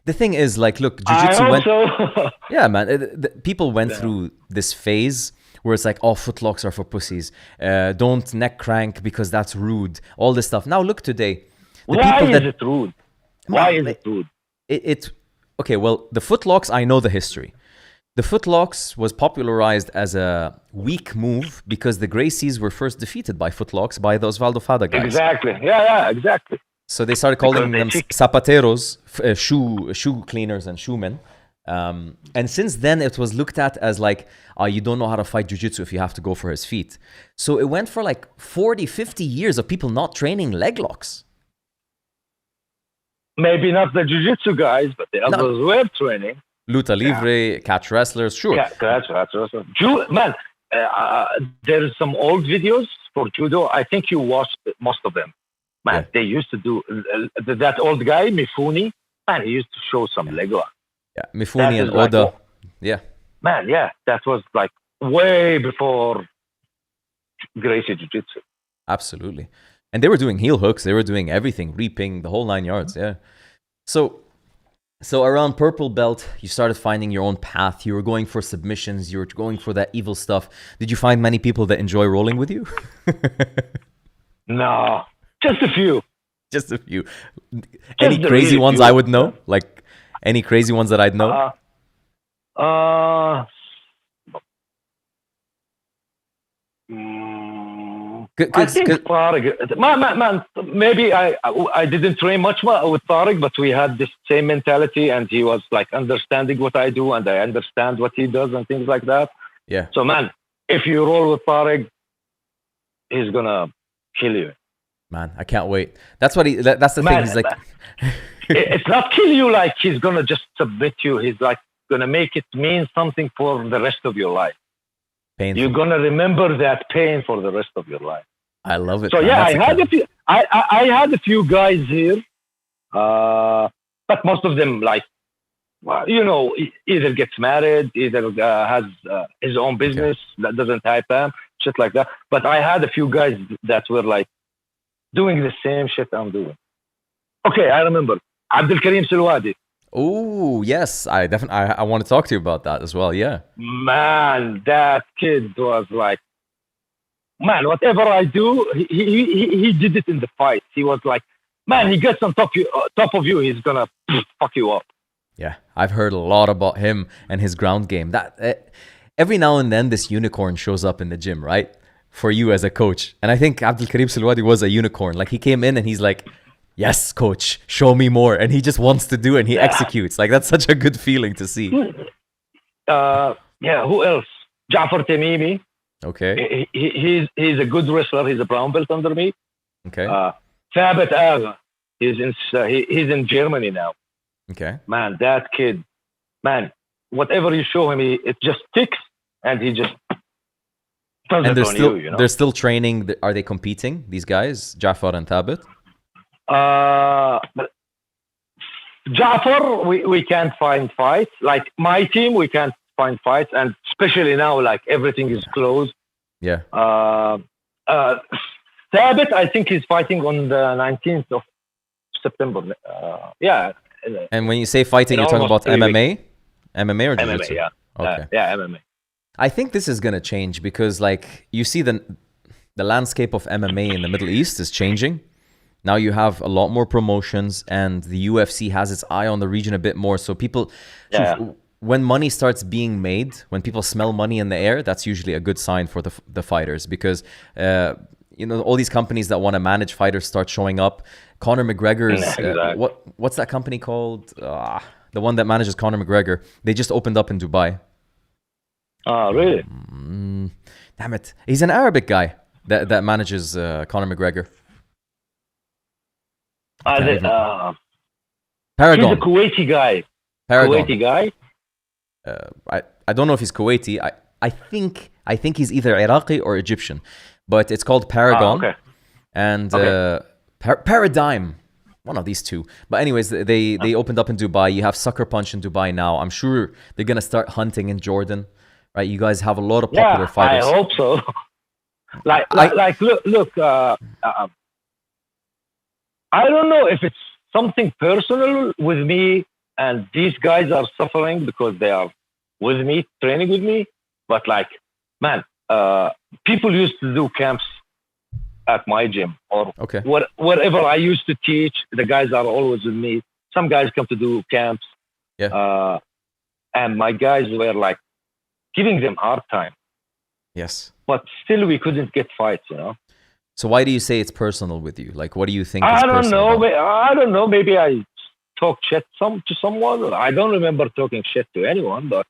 the thing is, like, look, jiu-jitsu went... Yeah, man. People went through this phase where it's like, oh, footlocks are for pussies. Don't neck crank because that's rude. All this stuff. Now, look today. Why is it rude? Why is it rude? Okay, well, the footlocks, I know the history. The footlocks was popularized as a weak move because the Gracies were first defeated by footlocks by the Osvaldo Fada guys. Exactly. Yeah, exactly. So they started calling them zapateros, shoe cleaners and shoemen. And since then, it was looked at as like, you don't know how to fight jiu-jitsu if you have to go for his feet. So it went for like 40, 50 years of people not training leg locks. Maybe not the jiu-jitsu guys, but the others were training. Luta libre, catch wrestlers, sure. Yeah, catch wrestlers. Man, there's some old videos for judo. I think you watched most of them. Man, they used to do that old guy, Mifune. Man, he used to show some leg lock. Yeah, Mifune and Oda. Yeah. Man, yeah, that was like way before Gracie Jiu-Jitsu. Absolutely. And they were doing heel hooks. They were doing everything, reaping, the whole 9 yards. Yeah. So around purple belt, you started finding your own path. You were going for submissions. You were going for that evil stuff. Did you find many people that enjoy rolling with you? No, just a few. Just a few. Any crazy ones I would know? Like any crazy ones that I'd know? I think Tariq, man, maybe I didn't train much with Tariq, but we had this same mentality, and he was like understanding what I do, and I understand what he does, and things like that. Yeah. So, man, if you roll with Tariq, he's gonna kill you. Man, I can't wait. That's what that's the thing. He's like, it's not kill you like he's gonna just submit you. He's like gonna make it mean something for the rest of your life. Painful. You're gonna remember that pain for the rest of your life. I love it. So yeah, I had a few guys here, but most of them like, either gets married, either has his own business that doesn't hype him, shit like that. But I had a few guys that were like doing the same shit I'm doing. Okay, I remember Abdul Karim Silwadi. Oh yes, I want to talk to you about that as well. Yeah, man, that kid was like, man, whatever I do, he did it in the fight. He was like, man, he gets on top of you, he's gonna fuck you up. Yeah, I've heard a lot about him and his ground game. That every now and then this unicorn shows up in the gym, right? For you as a coach, and I think Abdul Karim Silwadi was a unicorn. Like he came in and he's like, yes, coach, show me more. And he just wants to do it and he executes. Like, that's such a good feeling to see. Yeah, who else? Ja'far Tamimi. Okay. He's a good wrestler. He's a brown belt under me. Okay. Thabit Agha. He's in Germany now. Okay. Man, that kid, man, whatever you show him, it just sticks and he just does it on you, you know? They're still training. Are they competing, these guys, Ja'far and Thabit? But Ja'far, we can't find fights. Like my team, we can't find fights, and especially now, like everything is closed. Yeah. Thabit, I think he's fighting on the 19th of September. Yeah. And when you say fighting, you're talking about MMA? MMA or Jiu-Jitsu? MMA, yeah. Okay. Yeah, MMA. I think this is gonna change because, like, you see the landscape of MMA in the Middle East is changing. Now you have a lot more promotions, and the UFC has its eye on the region a bit more. So people, when money starts being made, when people smell money in the air, that's usually a good sign for the fighters, because all these companies that want to manage fighters start showing up. Conor McGregor's what's that company called? The one that manages Conor McGregor. They just opened up in Dubai. Oh, really? Damn it! He's an Arabic guy that manages Conor McGregor. Paragon. He's a Kuwaiti guy. Paragon. Kuwaiti guy. I don't know if he's Kuwaiti. I think he's either Iraqi or Egyptian, but it's called Paragon. Okay. And Paradigm, one of these two. But anyways, they opened up in Dubai. You have Sucker Punch in Dubai now. I'm sure they're gonna start hunting in Jordan, right? You guys have a lot of popular fighters. I hope so. Look. I don't know if it's something personal with me, and these guys are suffering because they are with me, training with me. But like, man, people used to do camps at my gym or whatever I used to teach. The guys are always with me. Some guys come to do camps. Yeah. And my guys were like giving them hard time. Yes. But still we couldn't get fights, you know? So why do you say it's personal with you? Like, what do you think is I don't personal know. about it? I don't know. Maybe I talk shit to someone. I don't remember talking shit to anyone, but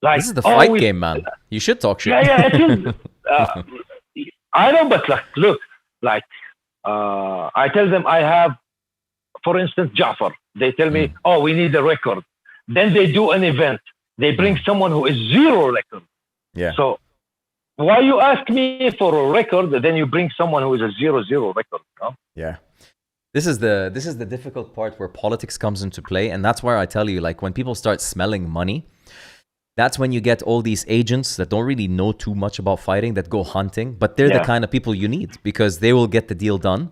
like This is the fight always. game, man. You should talk shit. Yeah, it is. I know, but like, look, like, I tell them I have, for instance, Jafar. They tell me, oh, we need a record. Then they do an event. They bring someone who is zero record. Yeah. So why you ask me for a record, then you bring someone who is a 0-0 record? No? Yeah. This is the difficult part where politics comes into play, and that's where I tell you, like, when people start smelling money, that's when you get all these agents that don't really know too much about fighting that go hunting, but they're the kind of people you need because they will get the deal done.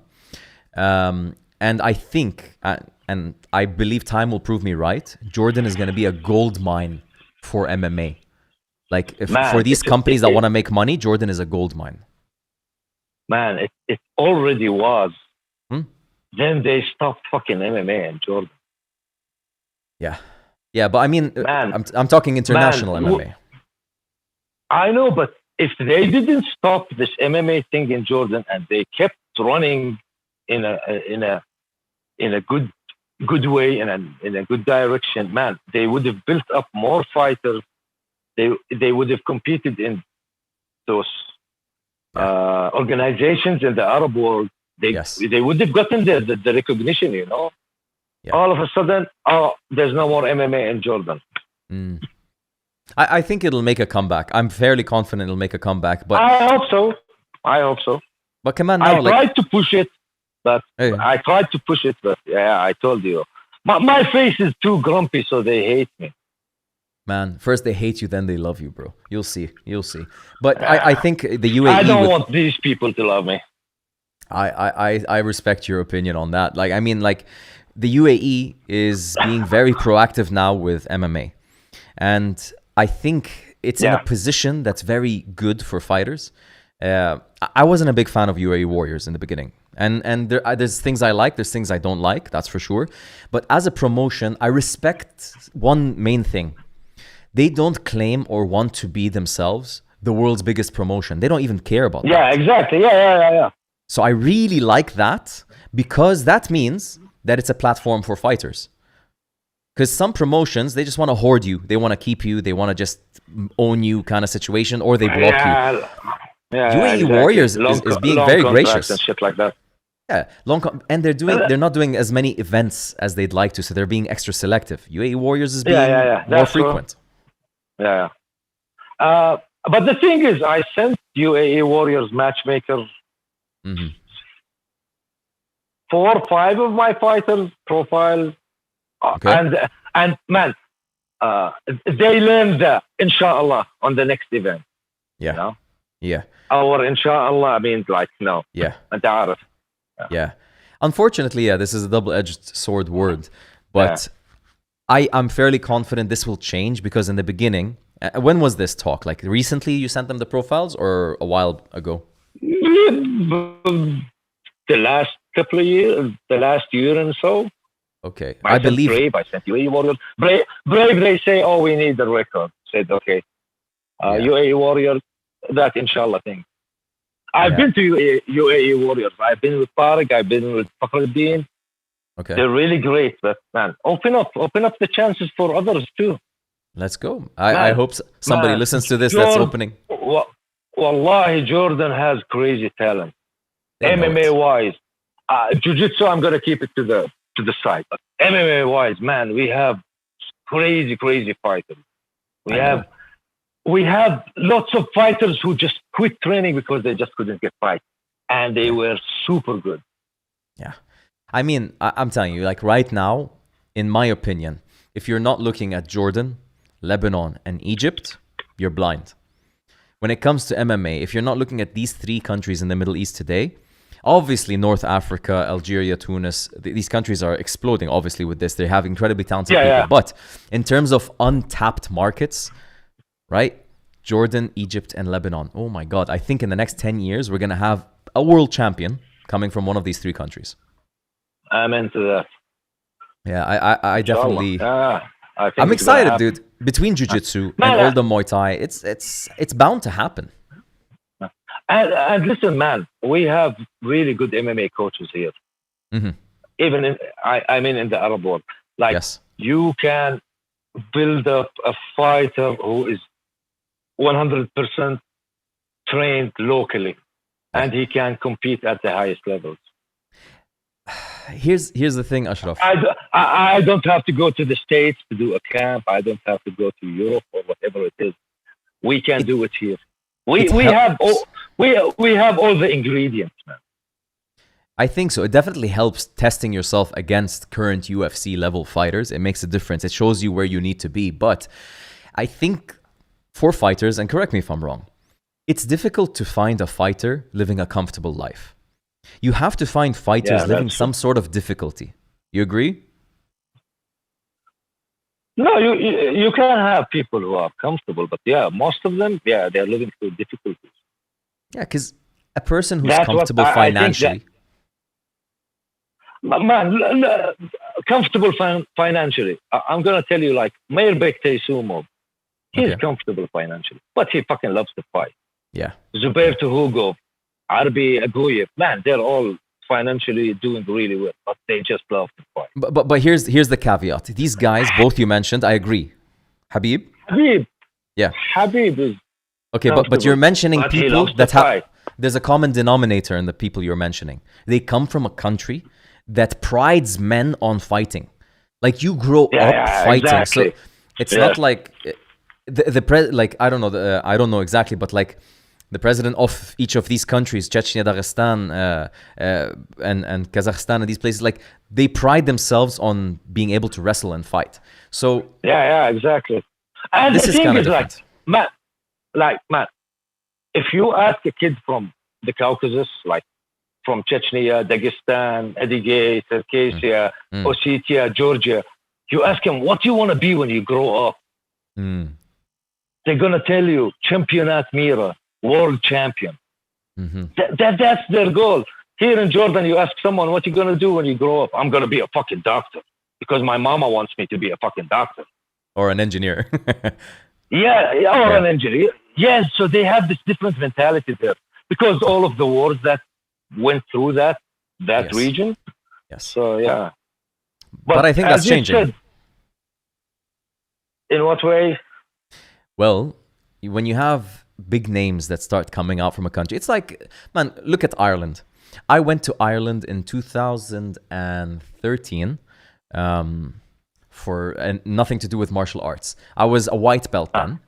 And I think, and I believe time will prove me right, Jordan is going to be a gold mine for MMA. Like, for these companies that want to make money, Jordan is a gold mine. Man, it already was. Then they stopped fucking MMA in Jordan. Yeah. Yeah, but I mean, man, I'm talking international MMA. I know, but if they didn't stop this MMA thing in Jordan and they kept running in a good way and in a good direction, man, they would have built up more fighters. They would have competed in those organizations in the Arab world. They would have gotten the recognition, you know. Yeah. All of a sudden, there's no more MMA in Jordan. I think it'll make a comeback. I'm fairly confident it'll make a comeback. But I hope so. But come on now, I tried to push it, but yeah, I told you. My face is too grumpy, so they hate me. Man, first they hate you, then they love you, bro. You'll see. But I think the UAE... I don't want these people to love me. I respect your opinion on that. Like, I mean, like, the UAE is being very proactive now with MMA. And I think it's in a position that's very good for fighters. I wasn't a big fan of UAE Warriors in the beginning. And there's things I like, there's things I don't like, that's for sure. But as a promotion, I respect one main thing. They don't claim or want to be themselves the world's biggest promotion. They don't even care about that. Yeah, exactly. Yeah. So I really like that because that means that it's a platform for fighters. Because some promotions, they just want to hoard you. They want to keep you. They want to just own you kind of situation, or they block you. Yeah, UAE Warriors is being very gracious. And shit like that. Yeah, and they're not doing as many events as they'd like to, so they're being extra selective. UAE Warriors is being more frequent. True. Yeah. But the thing is, I sent UAE Warriors matchmakers 4 or 5 of my fighters profiles, and man, they learned that, inshallah, on the next event. Yeah. You know? Yeah. Our inshallah means like no. Yeah. أنت عارف. Yeah. Unfortunately, this is a double-edged sword word, but I'm fairly confident this will change because in the beginning, when was this talk? Like recently you sent them the profiles or a while ago? The last couple of years, the last year and so. Okay. I believe Brave, I sent UAE Warriors. Brave, they say, oh, we need the record. Said, okay. UAE Warriors, that inshallah thing. I've been to UAE Warriors. I've been with Tariq. I've been with Fakhruddin. Okay. They're really great, but man, open up the chances for others too. Let's go. I hope somebody listens to this. That's opening. Wallahi, Jordan has crazy talent. MMA wise, Jiu Jitsu, I'm gonna keep it to the side. But MMA wise, man, we have crazy fighters. We have lots of fighters who just quit training because they just couldn't get fight, and they were super good. Yeah, I mean, I'm telling you, like right now, in my opinion, if you're not looking at Jordan, Lebanon, and Egypt, you're blind. When it comes to MMA, if you're not looking at these 3 countries in the Middle East today, obviously North Africa, Algeria, Tunis, these countries are exploding, obviously, with this. They have incredibly talented people. Yeah. But in terms of untapped markets, right? Jordan, Egypt, and Lebanon. Oh my God. I think in the next 10 years, we're going to have a world champion coming from one of these 3 countries. I'm into that. Yeah, I definitely... I'm excited, dude. Between Jiu Jitsu and all the Muay Thai, it's bound to happen. And listen, man, we have really good MMA coaches here. Mm-hmm. Even I mean, in the Arab world, like Yes. you can build up a fighter who is 100% trained locally, and he can compete at the highest levels. Here's the thing, Ashraf. I don't have to go to the States to do a camp. I don't have to go to Europe or whatever it is. We can do it here. We have all the ingredients, man. I think so. It definitely helps testing yourself against current UFC level fighters. It makes a difference. It shows you where you need to be. But I think for fighters, and correct me if I'm wrong, it's difficult to find a fighter living a comfortable life. You have to find fighters living some sort of difficulty. You agree? No, you can have people who are comfortable, but yeah, most of them, yeah, they're living through difficulties. Yeah, because a person who's comfortable financially. Man, comfortable financially. I'm going to tell you, like, Mairbek Taysumov, he's comfortable financially, but he fucking loves to fight. Yeah. Zubair Tuhugov, Arbi Aguyev, man, they're all financially doing really well, but they just love to fight. But here's the caveat. These guys, both you mentioned, I agree. Habib? Yeah. Habib is okay, but you're mentioning people that have... There's a common denominator in the people you're mentioning. They come from a country that prides men on fighting. Like, you grow up fighting. Exactly. So it's not like... like, I don't know, I don't know exactly, but like... The president of each of these countries, Chechnya, Dagestan, and Kazakhstan, and these places, like, they pride themselves on being able to wrestle and fight. So yeah, exactly. And this the is thing kind is, of man, if you ask a kid from the Caucasus, like from Chechnya, Dagestan, Adigay, Circassia, Ossetia, Georgia, you ask him, what do you want to be when you grow up? They're gonna tell you, Championat Mira, world champion. That's their goal. Here in Jordan, you ask someone, what are you going to do when you grow up? I'm going to be a fucking doctor because my mama wants me to be a fucking doctor. Or an engineer. An engineer. Yes, so they have this different mentality there because all of the wars that went through that region. Yes. So, yeah. But I think that's changing. Said, in what way? Well, when you have big names that start coming out from a country. It's like, man, look at Ireland. I went to Ireland in 2013 for nothing to do with martial arts. I was a white belt then.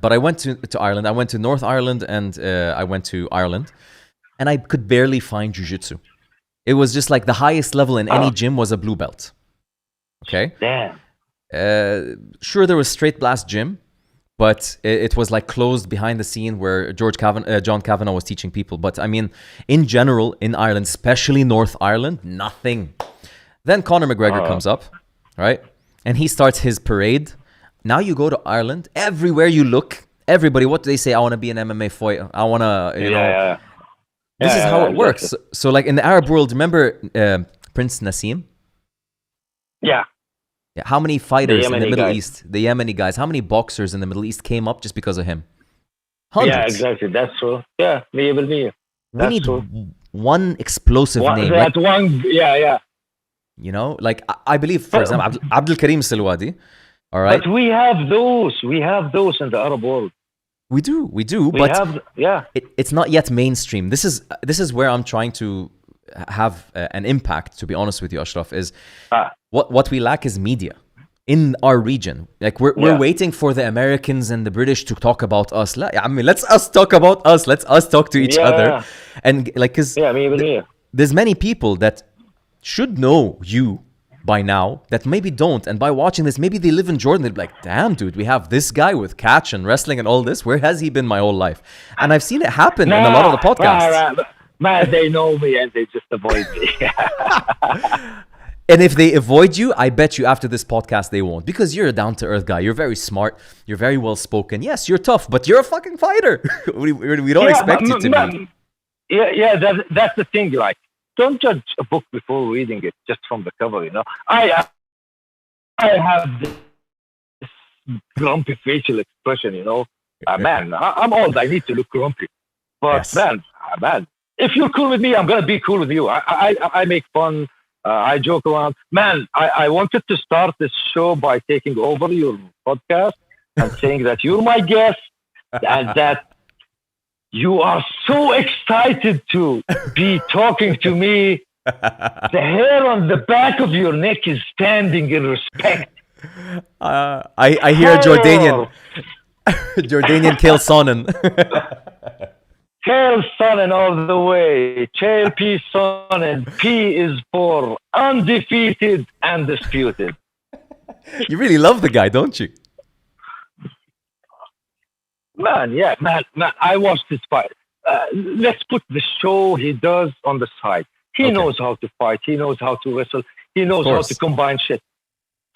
But I went to Ireland. I went to North Ireland and I went to Ireland. And I could barely find jiu-jitsu. It was just like the highest level in any gym was a blue belt. Okay? Damn. Sure, there was straight blast gym. But it was like closed behind the scene where John Kavanagh was teaching people. But I mean, in general, in Ireland, especially North Ireland, nothing. Then Conor McGregor comes up, right? And he starts his parade. Now you go to Ireland, everywhere you look, everybody, what do they say? I want to be an MMA fighter. I want to, you know. This is how it works. So like in the Arab world, remember Prince Nassim? Yeah. Yeah, how many fighters in the Middle East, the Yemeni guys, how many boxers in the Middle East came up just because of him? Hundreds. Yeah, exactly. That's true. Yeah, me. We need one explosive name. That one, yeah. You know, like I believe, for example, Abdul Karim Silwadi. All right. But we have those. We have those in the Arab world. We do. But it's not yet mainstream. This is where I'm trying to have an impact, to be honest with you, Ashraf, is what we lack is media in our region. Like we're waiting for the Americans and the British to talk about us. I mean, let's us talk about us. Let's us talk to each other. And like, cause there's many people that should know you by now that maybe don't. And by watching this, maybe they live in Jordan. They'll be like, damn, dude, we have this guy with catch and wrestling and all this. Where has he been my whole life? And I've seen it happen in a lot of the podcasts. Man, they know me and they just avoid me. And if they avoid you, I bet you after this podcast they won't. Because you're a down-to-earth guy. You're very smart. You're very well-spoken. Yes, you're tough, but you're a fucking fighter. we don't expect you to be. Yeah, that's the thing. Like, don't judge a book before reading it just from the cover, you know. I have this grumpy facial expression, you know. Man, I'm old. I need to look grumpy. But Yes. man, if you're cool with me, I'm gonna be cool with you. I make fun. I joke around. Man, I wanted to start this show by taking over your podcast and saying that you're my guest and that you are so excited to be talking to me. The hair on the back of your neck is standing in respect. I hear Jordanian Kale, Jordanian Kale Sonnen. Kale Sonnen all the way. Kale P Sonnen. P is for undefeated and disputed. You really love the guy, don't you? Man, yeah, man. I watched this fight. Let's put the show he does on the side. He knows how to fight. He knows how to wrestle. He knows how to combine shit.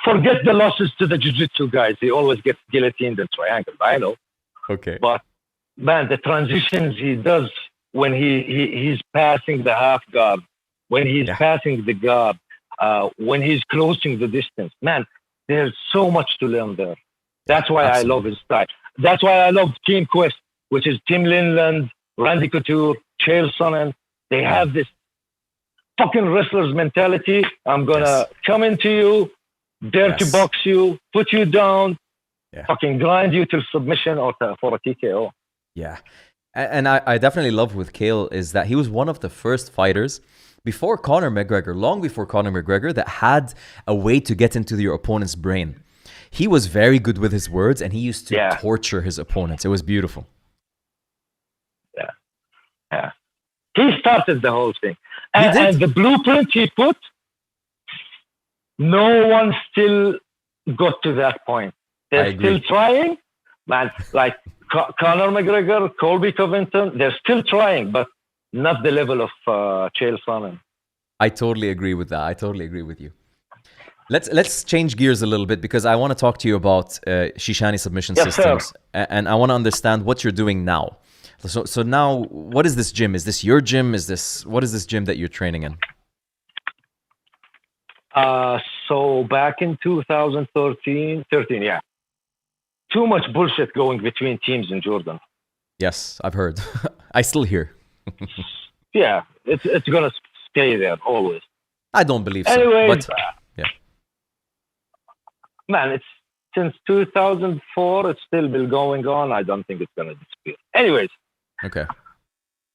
Forget the losses to the jiu-jitsu guys. He always gets guillotined and triangled. I know. Okay. But, man, the transitions he does when he's passing the half guard, when he's passing the guard, when he's closing the distance. Man, there's so much to learn there. That's why I love his style. That's why I love Team Quest, which is Tim Linland, Randy Couture, Chael Sonnen. They have this fucking wrestler's mentality. I'm going to come into you, dare to box you, put you down, fucking grind you till submission or for a TKO. Yeah. And I definitely love with Kale is that he was one of the first fighters before Conor McGregor, long before Conor McGregor, that had a way to get into your opponent's brain. He was very good with his words, and he used to torture his opponents. It was beautiful. Yeah. He started the whole thing. And the blueprint he put, no one still got to that point. They're still trying. Man, like Conor McGregor, Colby Covington, they're still trying, but not the level of Chael Sonnen. I totally agree with that. I totally agree with you. Let's change gears a little bit because I want to talk to you about Shishani submission systems, and I want to understand what you're doing now. So now, what is this gym? Is this your gym? What is this gym that you're training in? So back in 2013, yeah. Too much bullshit going between teams in Jordan. Yes, I've heard. I still hear. Yeah, it's gonna stay there always. I don't believe so. Anyways, but man, it's since 2004. It's still been going on. I don't think it's gonna disappear. Anyways. Okay.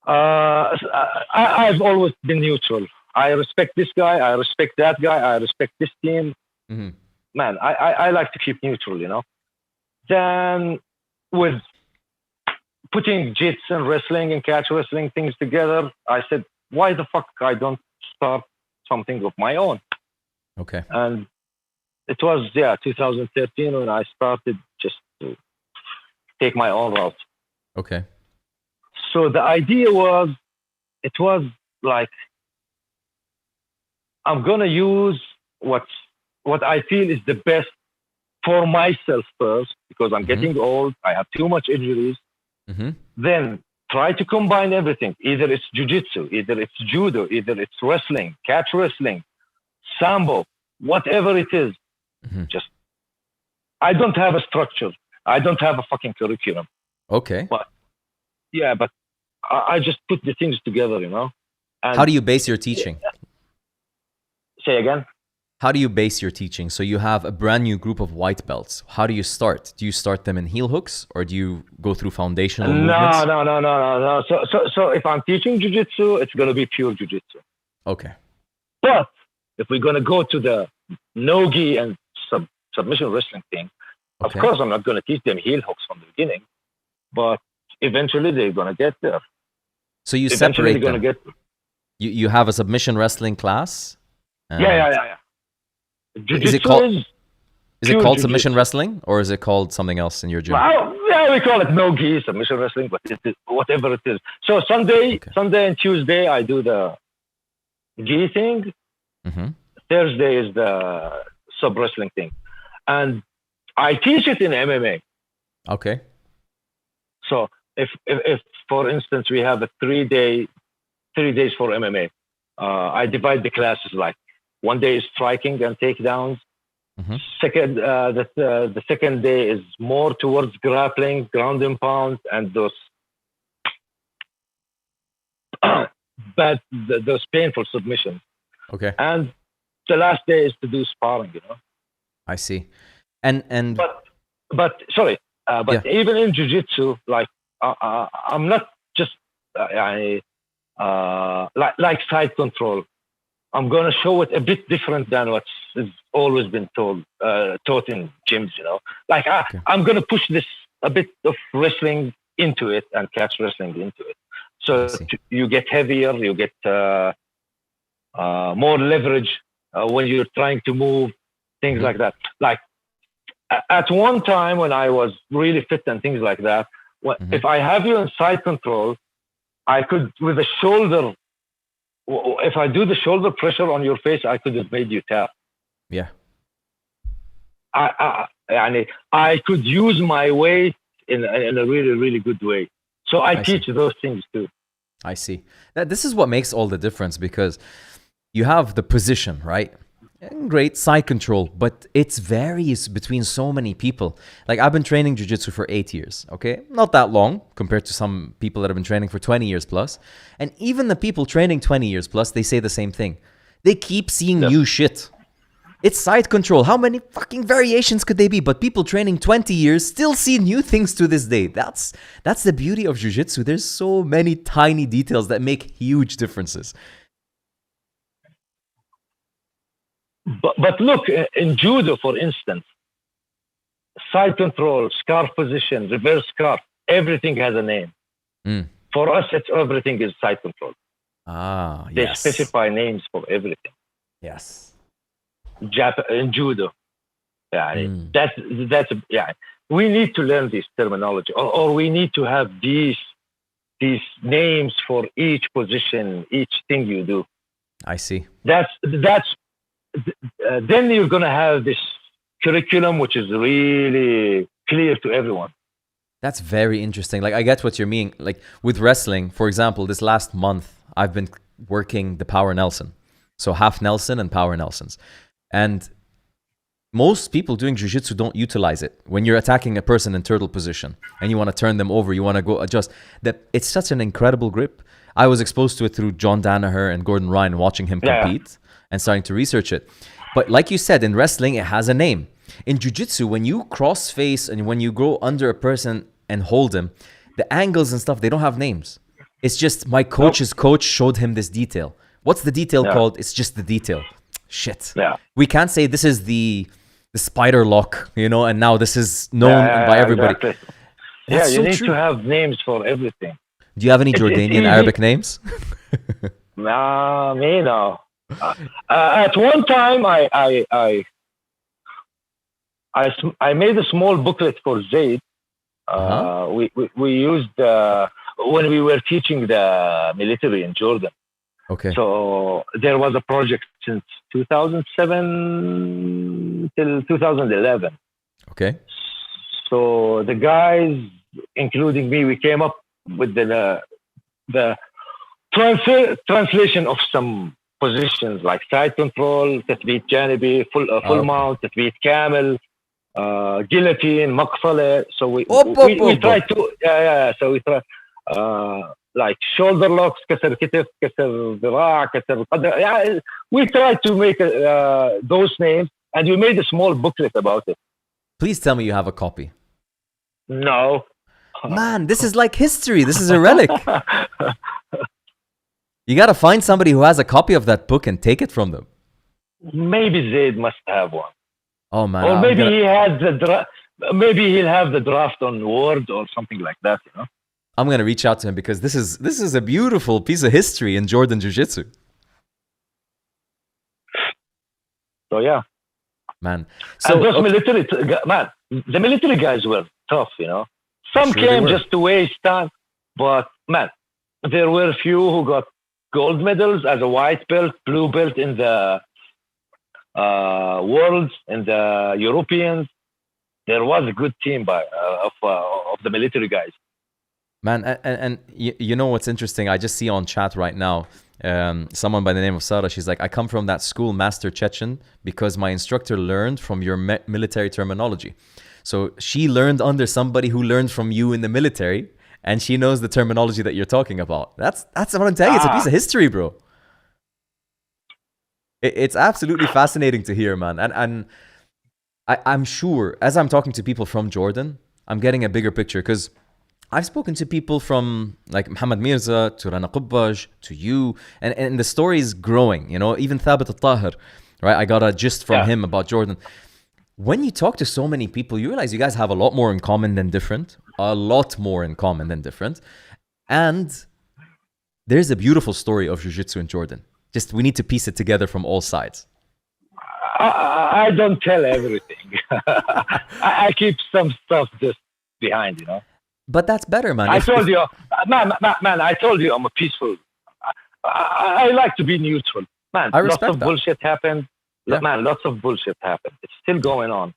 I've always been neutral. I respect this guy. I respect that guy. I respect this team. Mm-hmm. Man, I like to keep neutral, you know. Then with putting jits and wrestling and catch wrestling things together, I said, why the fuck I don't start something of my own? Okay. And it was, 2013 when I started just to take my own route. Okay. So the idea was, it was like, I'm going to use what I feel is the best for myself first, because I'm getting old. I have too much injuries. Then try to combine everything. Either it's jiu-jitsu, either it's judo, either it's wrestling, catch wrestling, sambo, whatever it is. Just, I don't have a structure. I don't have a fucking curriculum. Okay. But I just put the things together, you know. And how do you base your teaching? Say again? How do you base your teaching? So you have a brand new group of white belts. How do you start? Do you start them in heel hooks, or do you go through foundational movements? No. So if I'm teaching jiu-jitsu, it's going to be pure jiu-jitsu. Okay. But if we're going to go to the no-gi and submission wrestling thing, of course I'm not going to teach them heel hooks from the beginning, but eventually they're going to get there. So you separate them. You have a submission wrestling class? Yeah. Is it called submission wrestling, or is it called something else in your gym? Well, yeah, we call it no-gi submission wrestling, but whatever it is. So Sunday and Tuesday I do the gi thing. Thursday is the sub wrestling thing, and I teach it in MMA. Okay. So if for instance we have a 3 days for MMA, I divide the classes like 1 day is striking and takedowns. The second day is more towards grappling, ground and pound, and those but those painful submissions. Okay. And the last day is to do sparring, you know. I see. And But sorry, but yeah. even in jiu-jitsu, like I'm not just like side control. I'm gonna show it a bit different than what's always been taught in gyms. You know, like Okay. I'm gonna push this a bit of wrestling into it and catch wrestling into it. I So see. you get heavier, you get more leverage when you're trying to move, things like that. Like at one time when I was really fit and things like that, if I have you in side control, I could, with the shoulder, if I do the shoulder pressure on your face, I could have made you tap. Yeah. I could use my weight in a really, really good way. So I teach those things too. I see. This is what makes all the difference, because you have the position, right? And great side control, but it varies between so many people. Like, I've been training jiu-jitsu for 8 years, okay? Not that long compared to some people that have been training for 20 years plus. And even the people training 20 years plus, they say the same thing. They keep seeing new shit. It's side control. How many fucking variations could they be? But people training 20 years still see new things to this day. That's the beauty of jiu-jitsu. There's so many tiny details that make huge differences. But look, in judo, for instance, side control, scarf position, reverse scarf, everything has a name. For us, everything is side control. They specify names for everything. Yes. In judo, that's we need to learn this terminology, or we need to have these names for each position, each thing you do. I see. That's then you're gonna have this curriculum which is really clear to everyone. That's very interesting. Like, I get what you're meaning. Like, with wrestling, for example, this last month I've been working the power Nelson, so half Nelson and power Nelsons. And most people doing jiu-jitsu don't utilize it. When you're attacking a person in turtle position and you want to turn them over, you want to go adjust, that it's such an incredible grip. I was exposed to it through John Danaher and Gordon Ryan, watching him compete and starting to research it. But like you said, in wrestling, it has a name. In jiu-jitsu, when you cross face and when you go under a person and hold him, the angles and stuff, they don't have names. It's just my coach's coach showed him this detail. What's the detail called? It's just the detail. Shit. Yeah. We can't say this is the spider lock, you know, and now this is known by everybody. Exactly. Yeah, you need to have names for everything. Do you have any Jordanian Arabic names? Nah, me no. At one time, I made a small booklet for Zaid. We used when we were teaching the military in Jordan. Okay. So there was a project since 2007 till 2011. Okay. So the guys, including me, we came up with the translation of some positions like side control, تثبيت جانبي, full mount, تثبيت كامل, guillotine, مقفلة. So we tried to So we tried like shoulder locks, كسر كتف, كسر ذراع, كسر قدم. We tried to make those names, and we made a small booklet about it. Please tell me you have a copy. No. Man, this is like history. This is a relic. You got to find somebody who has a copy of that book and take it from them. Maybe Zaid must have one. Oh, man. Or maybe he has maybe he'll have the draft on Word or something like that, you know? I'm going to reach out to him, because this is a beautiful piece of history in Jordan Jiu-Jitsu. So, yeah. Man. So, and those the military guys were tough, you know? Some came just to waste time, but, man, there were a few who got gold medals as a white belt, blue belt in the worlds, in the Europeans. There was a good team of the military guys. Man, and you know what's interesting? I just see on chat right now, someone by the name of Sarah, she's like, I come from that school, Master Chechen, because my instructor learned from your military terminology. So she learned under somebody who learned from you in the military, and she knows the terminology that you're talking about. That's what I'm telling you. It's a piece of history, bro. It's absolutely fascinating to hear, man. And I'm sure, as I'm talking to people from Jordan, I'm getting a bigger picture, because I've spoken to people from like Muhammad Mirza to Rana Qubbaj to you, and the story is growing, even Thabit al-Tahir, right? I got a gist from him about Jordan. When you talk to so many people, you realize you guys have a lot more in common than different, And there's a beautiful story of Jiu-Jitsu in Jordan. Just, we need to piece it together from all sides. I don't tell everything. I keep some stuff just behind, But that's better, man. I told you, man, I told you I'm a peaceful. I like to be neutral. Man, I respect lots of that. bullshit happened. Yeah. Man, lots of bullshit happened. It's still going on.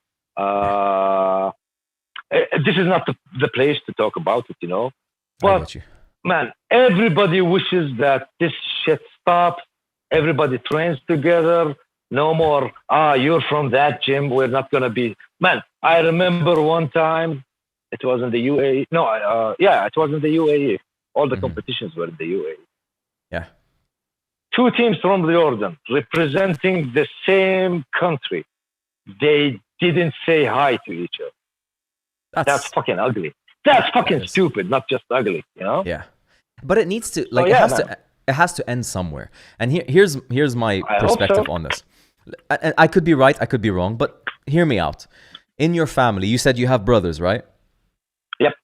This is not the place to talk about it, I But, get you. man, everybody wishes that this shit stops. Everybody trains together. No more, you're from that gym. We're not going to be. Man, I remember one time, it was in the UAE. No, it was in the UAE. All the competitions were in the UAE. Yeah. 2 teams from Jordan representing the same country. They didn't say hi to each other. That's fucking ugly. That's fucking stupid, not just ugly, Yeah. But it needs to, it has to end somewhere. And here's my perspective on this. And I could be right, I could be wrong, but hear me out. In your family, you said you have brothers, right? Yep.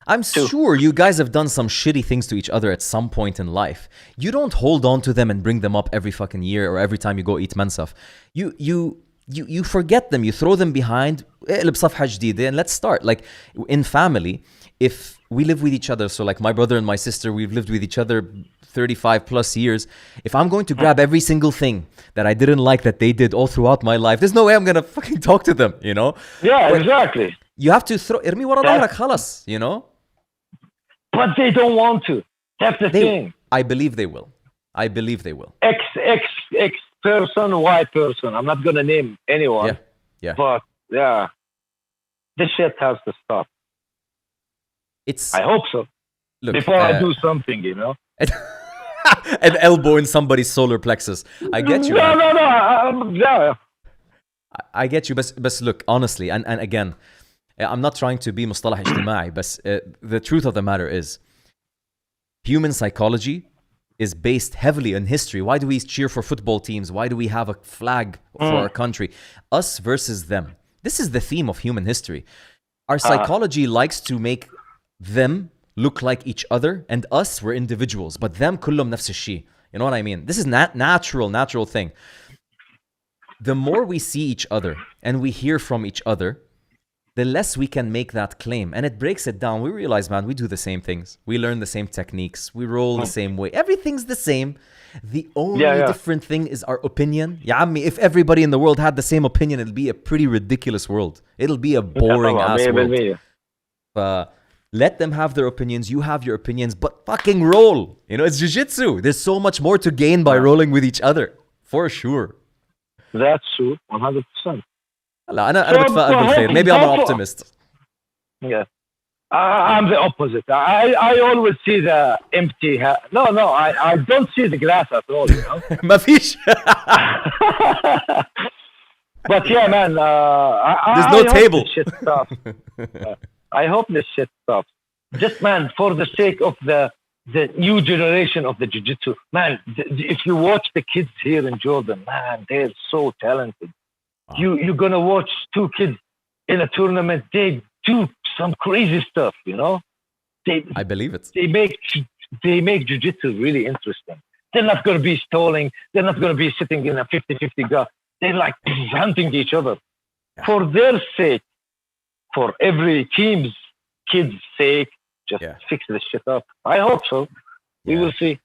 I'm sure you guys have done some shitty things to each other at some point in life. You don't hold on to them and bring them up every fucking year or every time you go eat mansaf. You forget them, you throw them behind, and let's start. Like in family, if we live with each other, so like my brother and my sister, we've lived with each other 35 plus years. If I'm going to grab every single thing that I didn't like that they did all throughout my life, there's no way I'm going to fucking talk to them, Yeah, but exactly. you have to throw ارمي ورا ظهرك خلاص, But they don't want to. That's the thing. I believe they will. X person, Y person. I'm not going to name anyone. Yeah. But, this shit has to stop. I hope so. Look, before I do something, An elbow in somebody's solar plexus. I get you. No. I get you. But look, honestly, and again, I'm not trying to be مصطلح اجتماعي, but the truth of the matter is, human psychology is based heavily on history. Why do we cheer for football teams? Why do we have a flag for our country? Us versus them. This is the theme of human history. Our psychology likes to make them look like each other, and us, we're individuals, but them كلهم نفس الشيء. You know what I mean? This is natural thing. The more we see each other and we hear from each other, the less we can make that claim. And it breaks it down. We realize, man, we do the same things. We learn the same techniques. We roll the same way. Everything's the same. The only different thing is our opinion. Ya ammi, if everybody in the world had the same opinion, it'll be a pretty ridiculous world. It'll be a boring ass world. Let them have their opinions. You have your opinions, but fucking roll. It's jiu-jitsu. There's so much more to gain by rolling with each other. For sure. That's true. 100%. أنا بتفائل بالخير. Maybe I'm an optimist. Yeah. I'm the opposite. I always see the empty. No, I don't see the glass at all. ما فيش. But yeah, man. There's no table. This shit stops. I hope this shit stops. Just, man, for the sake of the new generation of the jiu-jitsu, man, if you watch the kids here in Jordan, man, they're so talented. Wow. You're going to watch 2 kids in a tournament. They do some crazy stuff, I believe it. They make jiu-jitsu really interesting. They're not going to be stalling. They're not going to be sitting in a 50-50 guard. They're like hunting each other. Yeah. For their sake, for every team's kids' sake, just fix this shit up. I hope so. We will see.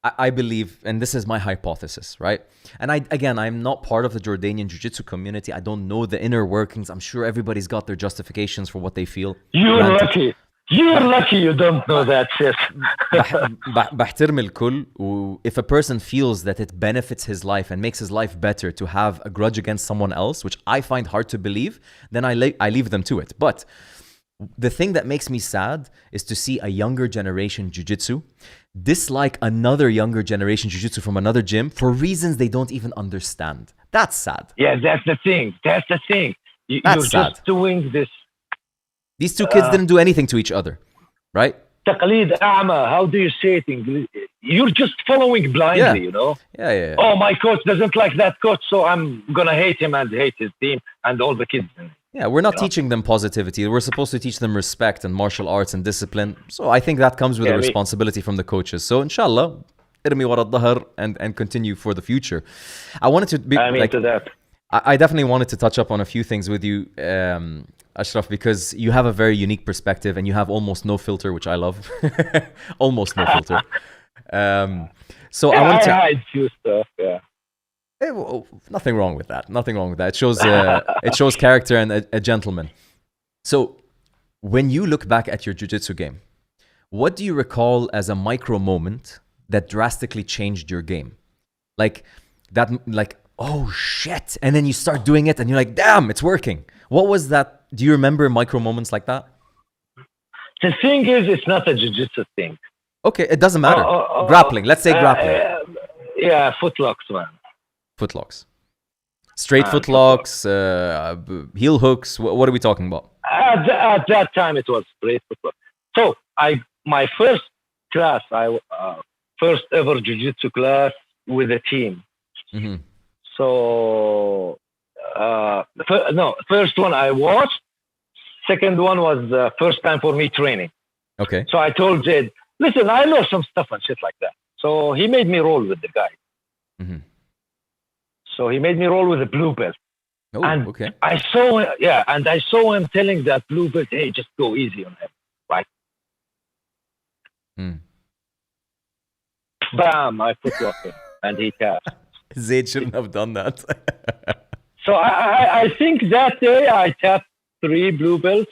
I believe, and this is my hypothesis, right? And I'm not part of the Jordanian Jiu-Jitsu community. I don't know the inner workings. I'm sure everybody's got their justifications for what they feel. You're lucky. You're lucky you don't know that shit. بحترم الكل. If a person feels that it benefits his life and makes his life better to have a grudge against someone else, which I find hard to believe, then I leave them to it. But The thing that makes me sad is to see a younger generation jiu-jitsu dislike another younger generation jiu-jitsu from another gym for reasons they don't even understand. That's sad. Yeah, that's the thing. That's the thing. That's You're sad. just doing this. These two kids didn't do anything to each other, right? تقليد أعمى. How do you say it in English? You're just following blindly, you know? Yeah. Oh, my coach doesn't like that coach, so I'm going to hate him and hate his team and all the kids. Yeah, we're not teaching them positivity. We're supposed to teach them respect and martial arts and discipline. So I think that comes with a responsibility from the coaches. So inshallah, ارمي ورا الظهر and continue for the future. I wanted to be to that. I definitely wanted to touch up on a few things with you, Ashraf, because you have a very unique perspective and you have almost no filter, which I love. Almost no filter. So I want to hide few stuff, yeah. Well, nothing wrong with that. Nothing wrong with that. It shows character and a gentleman. So when you look back at your jiu-jitsu game, what do you recall as a micro moment that drastically changed your game? Like that, like, oh shit. And then you start doing it and you're like, damn, it's working. What was that? Do you remember micro moments like that? The thing is, it's not a jiu-jitsu thing. Okay, it doesn't matter. Grappling. Let's say grappling. Yeah, footlocks, man. Footlocks. Straight footlocks, heel hooks. What are we talking about? At that time, it was straight footlocks. So my first class, first ever jiu-jitsu class with a team. Mm-hmm. So first one I watched. Second one was the first time for me training. Okay. So I told Jed, listen, I know some stuff and shit like that. So he made me roll with the guy. Mm-hmm. So he made me roll with a blue belt. Oh, and okay. I saw him telling that blue belt, hey, just go easy on him, right? Bam, I footlocked him and he tapped. Zayd shouldn't have done that. So I think that day I tapped 3 blue belts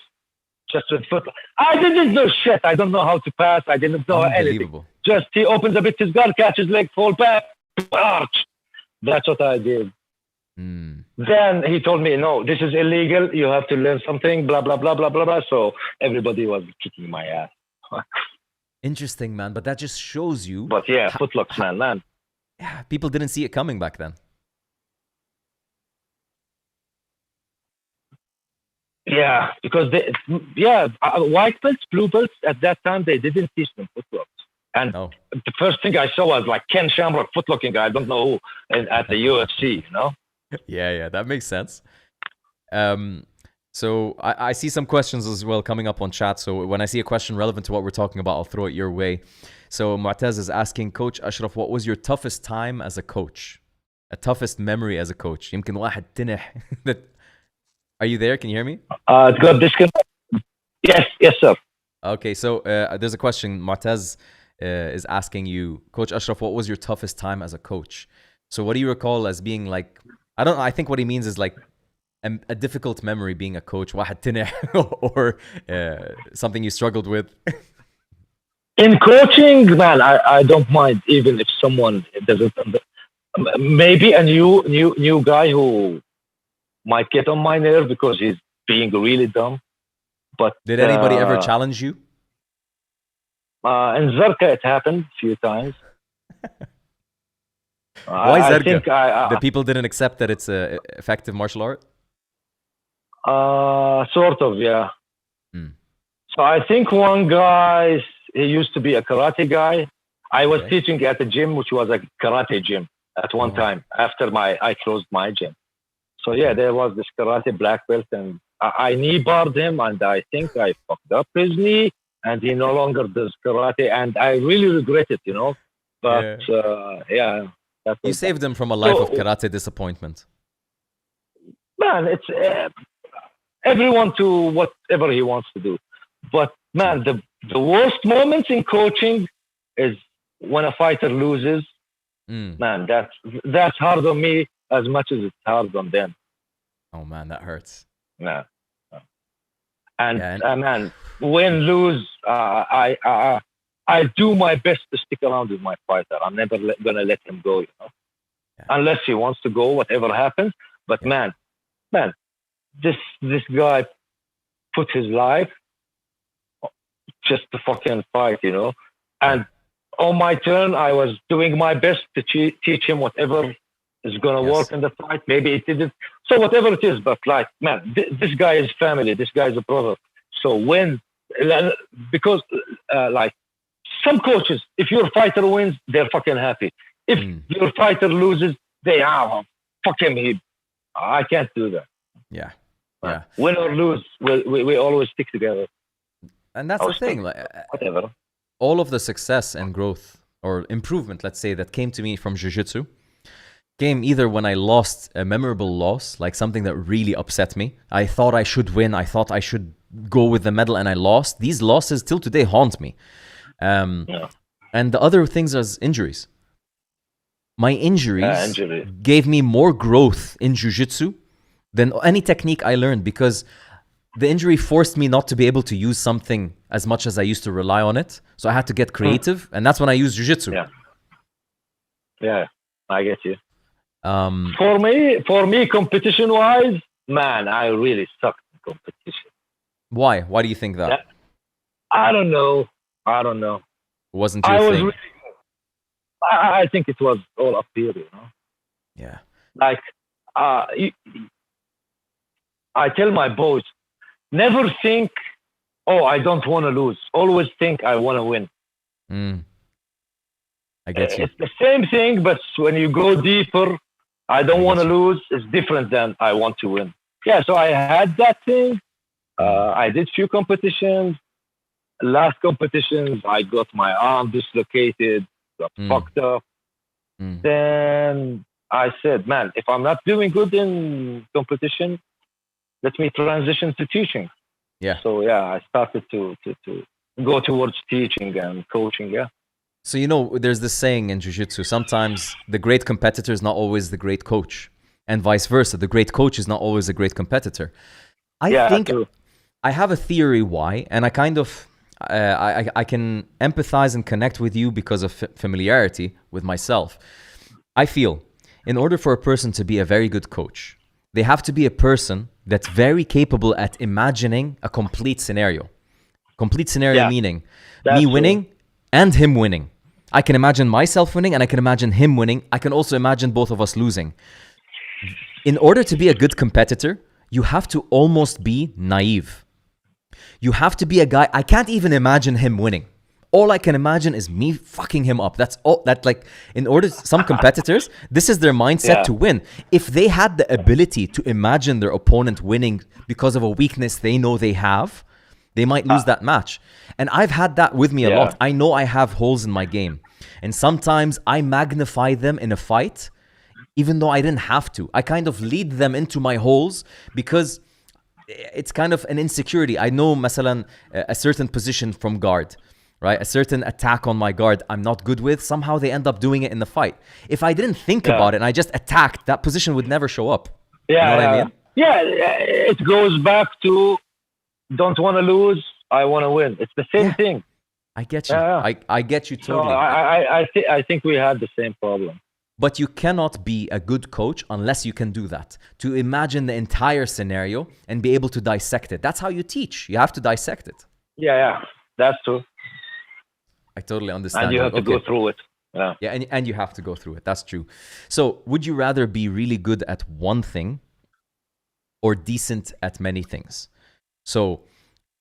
just with footlock. I didn't know shit. I don't know how to pass. I didn't know anything. Just he opens a bit his guard, catches leg, fall back, arch. That's what I did. Then he told me, no, this is illegal. You have to learn something, blah, blah, blah, blah, blah, blah. So everybody was kicking my ass. Interesting, man. But that just shows you. But yeah, footlocks, man. Yeah, people didn't see it coming back then. Yeah, because white belts, blue belts, at that time, they didn't teach them footlocks. And the first thing I saw was like Ken Shamrock footlocking. I don't know who at the UFC, you know? Yeah, that makes sense. So I see some questions as well coming up on chat. So when I see a question relevant to what we're talking about, I'll throw it your way. So Mu'taz is asking, Coach Ashraf, what was your toughest time as a coach? A toughest memory as a coach? يمكن واحد تنح. Are you there? Can you hear me? It got disconnected. Yes, sir. Okay, so there's a question. Mu'taz is asking you, Coach Ashraf, what was your toughest time as a coach? So what do you recall as being like, I think what he means is like a difficult memory being a coach, واحد تنح, or something you struggled with. In coaching, man, I don't mind even if someone doesn't. Maybe a new guy who might get on my nerve because he's being really dumb. But did anybody ever challenge you? In Zarqa, it happened a few times. Why Zarqa? The people didn't accept that it's an effective martial art? Sort of, yeah. So I think one guy, he used to be a karate guy. I was teaching at a gym, which was a karate gym at one time after I closed my gym. So yeah, there was this karate black belt, and I knee barred him, and I think I fucked up his knee, and he no longer does karate, and I really regret it, you know. But yeah, you saved him from a life of karate disappointment. Man, it's everyone to whatever he wants to do. But man, the worst moments in coaching is when a fighter loses. Man, that's hard on me as much as it's hard on them. Oh man, that hurts. Yeah. And man, win, lose, I do my best to stick around with my fighter. I'm never gonna let him go, you know, unless he wants to go, whatever happens. But man, this guy put his life just to fucking fight, And on my turn, I was doing my best to teach him whatever is gonna work in the fight. Maybe it didn't. So whatever it is, but like, man, this guy is family. This guy is a brother. So because like some coaches, if your fighter wins, they're fucking happy. If your fighter loses, they fuck him. I can't do that. Yeah. Win or lose, we always stick together. And that's the thing. Like, whatever. All of the success and growth or improvement, let's say, that came to me from jiu-jitsu came either when I lost a memorable loss, like something that really upset me. I thought I should win. I thought I should go with the medal, and I lost. These losses till today haunt me. And the other things is injuries. My injuries gave me more growth in jiu-jitsu than any technique I learned, because the injury forced me not to be able to use something as much as I used to rely on it. So I had to get creative, and that's when I used jiu-jitsu. Yeah, I get you. For me, competition-wise, man, I really sucked in competition. Why? Why do you think that? I don't know. It wasn't your thing. I think it was all up here, Yeah. Like, I tell my boys, never think, I don't want to lose. Always think I want to win. I get you. It's the same thing, but when you go deeper, I don't want to lose. It's different than I want to win. Yeah, so I had that thing. I did few competitions. Last competitions, I got my arm dislocated, got fucked up. Then I said, man, if I'm not doing good in competition, let me transition to teaching. Yeah. So I started to go towards teaching and coaching. Yeah. So there's this saying in jiu-jitsu: sometimes the great competitor is not always the great coach, and vice versa. The great coach is not always a great competitor. I think I have a theory why, and I kind of I can empathize and connect with you because of familiarity with myself. I feel in order for a person to be a very good coach, they have to be a person that's very capable at imagining a complete scenario. Complete scenario meaning me winning and him winning. I can imagine myself winning and I can imagine him winning. I can also imagine both of us losing. In order to be a good competitor, you have to almost be naive. You have to be a guy, I can't even imagine him winning. All I can imagine is me fucking him up. That's all. Some competitors, this is their mindset to win. If they had the ability to imagine their opponent winning because of a weakness they know they have, they might lose that match. And I've had that with me a lot. I know I have holes in my game. And sometimes I magnify them in a fight, even though I didn't have to. I kind of lead them into my holes because it's kind of an insecurity. I know, masalan, a certain position from guard, right? A certain attack on my guard I'm not good with. Somehow they end up doing it in the fight. If I didn't think about it and I just attacked, that position would never show up. You know what I mean? Yeah, it goes back to don't want to lose, I want to win. It's the same thing. I get you. I get you totally. So I think we had the same problem. But you cannot be a good coach unless you can do that. To imagine the entire scenario and be able to dissect it. That's how you teach. You have to dissect it. Yeah, that's true. I totally understand. And you have to go through it. Yeah, and you have to go through it. That's true. So would you rather be really good at one thing or decent at many things? So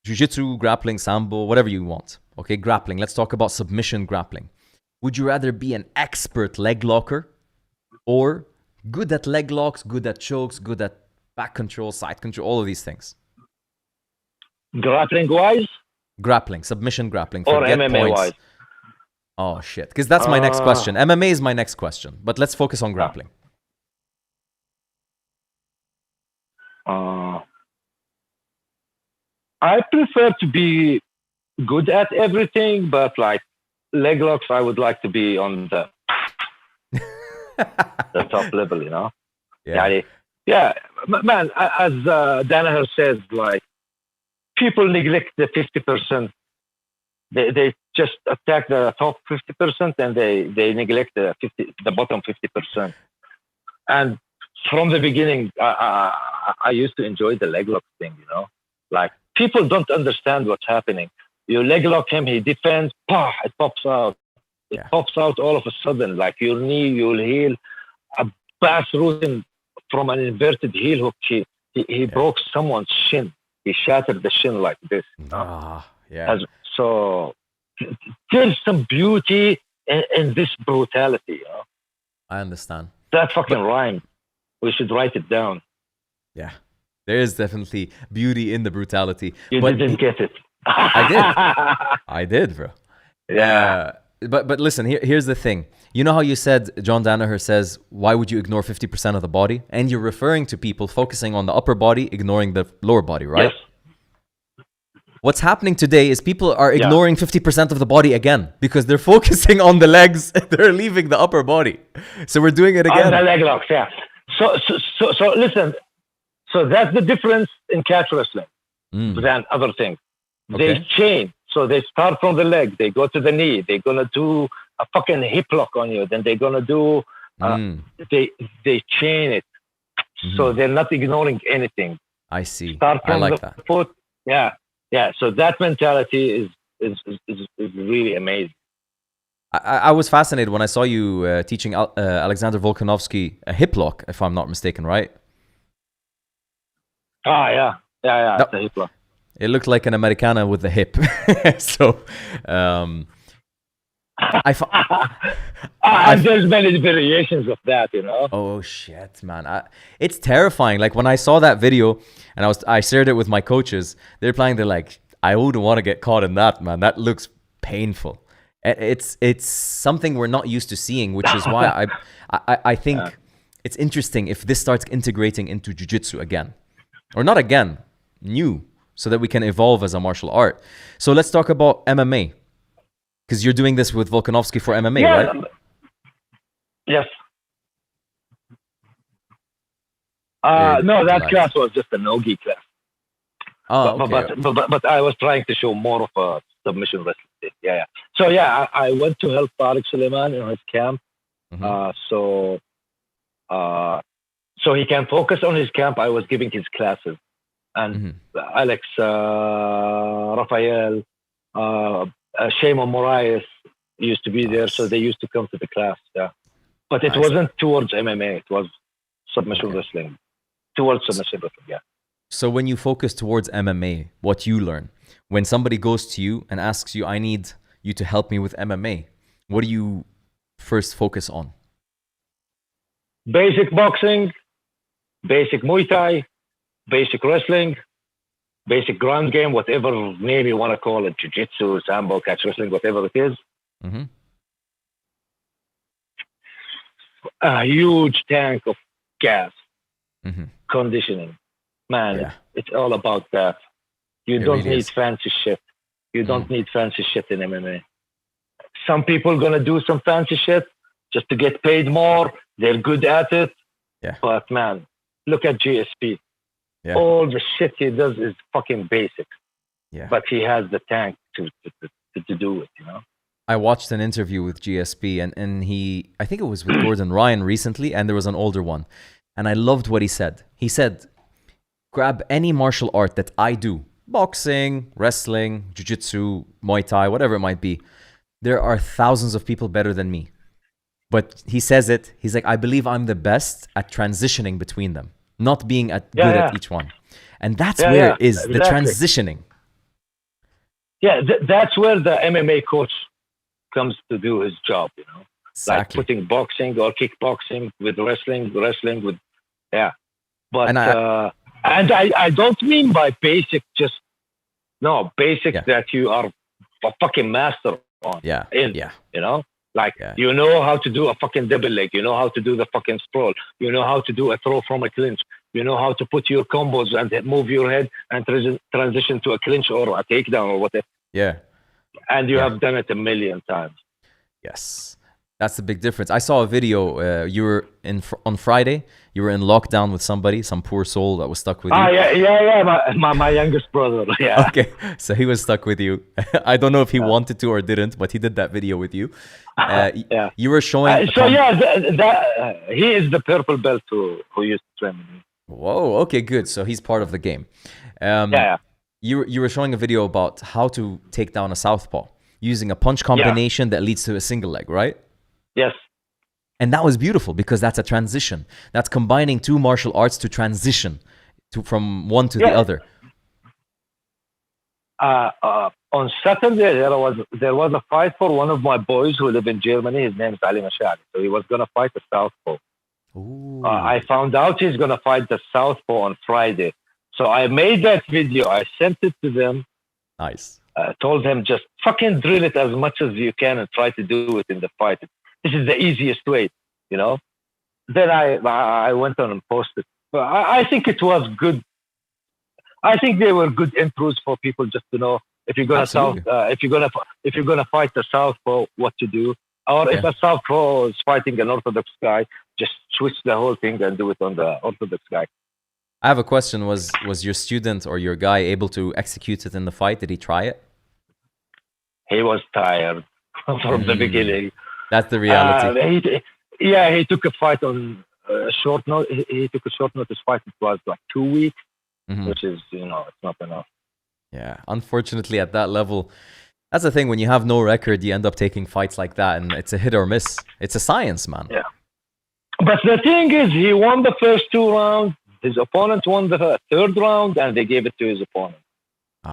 jiu-jitsu, grappling, sambo, whatever you want. Okay, grappling. Let's talk about submission grappling. Would you rather be an expert leg locker or good at leg locks, good at chokes, good at back control, side control, all of these things? Grappling-wise? Grappling, submission grappling. Or MMA-wise? Oh, shit. Because that's my next question. MMA is my next question. But let's focus on grappling. I prefer to be good at everything, but like leg locks, I would like to be on the top level, Yeah, man, as Danaher says, like, people neglect the 50%. They just attack the top 50% and they neglect the bottom 50%. And from the beginning, I used to enjoy the leg lock thing, Like, people don't understand what's happening. You leg lock him, he defends, it pops out. It pops out all of a sudden, like your knee, you'll heal. A bass routing from an inverted heel hook. He broke someone's shin. He shattered the shin like this. So there's some beauty in this brutality. I understand. That fucking rhyme. We should write it down. Yeah. There is definitely beauty in the brutality. You didn't get it. I did, bro. Yeah. But listen, here's the thing. You know how you said, John Danaher says, why would you ignore 50% of the body? And you're referring to people focusing on the upper body, ignoring the lower body, right? Yes. What's happening today is people are ignoring 50% of the body again because they're focusing on the legs. They're leaving the upper body. So we're doing it again. On the leg locks, yeah. So listen. So that's the difference in catch wrestling than other things. Okay. They chain. So they start from the leg. They go to the knee. They're going to do a fucking hip lock on you. Then they're going to do, they chain it. So they're not ignoring anything. I see. Start from I like the that. foot. Yeah. So that mentality is really amazing. I was fascinated when I saw you teaching Alexander Volkanovski a hip lock, if I'm not mistaken, right? Yeah. It's a hip lock. It looked like an Americana with the hip. So, and there's many variations of that, you know. Oh shit, man! It's terrifying. Like when I saw that video, and I shared it with my coaches. They're like, I wouldn't want to get caught in that, man. That looks painful. It's something we're not used to seeing, which is why I think it's interesting if this starts integrating into jiu-jitsu again, or not again, new. So that we can evolve as a martial art. So let's talk about MMA. Because you're doing this with Volkanovski for MMA, right? Yes. No, that class was just a no-gi class. Oh, okay. But I was trying to show more of a submission wrestling. Yeah. So I went to help Tariq Suleiman in his camp. So he can focus on his camp. I was giving his classes. And Alex, Rafael, Shaymo Moraes used to be there, so they used to come to the class. Yeah, but it wasn't towards MMA; it was submission wrestling. Towards submission wrestling, yeah. So when you focus towards MMA, what you learn when somebody goes to you and asks you, "I need you to help me with MMA," what do you first focus on? Basic boxing, basic Muay Thai. Basic wrestling, basic ground game, whatever name you want to call it, jiu-jitsu, sambo, catch wrestling, whatever it is. A huge tank of gas, conditioning. Man, it's all about that. You don't need fancy shit. You don't need fancy shit in MMA. Some people going to do some fancy shit just to get paid more. They're good at it. Yeah. But man, look at GSP. Yeah. All the shit he does is fucking basic. Yeah. But he has the tank to do it, you know? I watched an interview with GSP and he, I think it was with Gordon Ryan recently, and there was an older one. And I loved what he said. He said, grab any martial art that I do, boxing, wrestling, jiu-jitsu, Muay Thai, whatever it might be. There are thousands of people better than me. But he says it, he's like, I believe I'm the best at transitioning between them. Not being good at each one. And that's where it is, the transitioning. Yeah, that's where the MMA coach comes to do his job, you know? Exactly. Like putting boxing or kickboxing with wrestling with, But, and I don't mean by basic that you are a fucking master on. You know? Like, you know how to do a fucking double leg. You know how to do the fucking sprawl. You know how to do a throw from a clinch. You know how to put your combos and move your head and transition to a clinch or a takedown or whatever. Yeah. And you have done it a million times. Yes. That's the big difference. I saw a video. You were on Friday. You were in lockdown with somebody, some poor soul that was stuck with you. My youngest brother. Yeah. Okay, so he was stuck with you. I don't know if he wanted to or didn't, but he did that video with you. You were showing. He is the purple belt who used to train me. Whoa. Okay, good. So he's part of the game. You were showing a video about how to take down a southpaw using a punch combination that leads to a single leg, right? Yes. And that was beautiful because that's a transition. That's combining two martial arts to transition from one to the other. On Saturday, there was a fight for one of my boys who live in Germany. His name is Ali Mashari. So he was going to fight the southpaw. I found out he's going to fight the southpaw on Friday. So I made that video. I sent it to them. Nice. Told them just fucking drill it as much as you can and try to do it in the fight. This is the easiest way, you know. Then I went on and posted. But I think it was good. I think they were good intros for people just to know if you're gonna if you're gonna fight the southpaw, what to do, or if a southpaw is fighting an orthodox guy, just switch the whole thing and do it on the orthodox guy. I have a question. Was your student or your guy able to execute it in the fight? Did he try it? He was tired from the beginning. That's the reality. He took a fight on short notice. He took a short notice fight. It was like 2 weeks, which is, it's not enough. Yeah, unfortunately, at that level, that's the thing. When you have no record, you end up taking fights like that, and it's a hit or miss. It's a science, man. Yeah. But the thing is, he won the first 2 rounds. His opponent won the 3rd round, and they gave it to his opponent.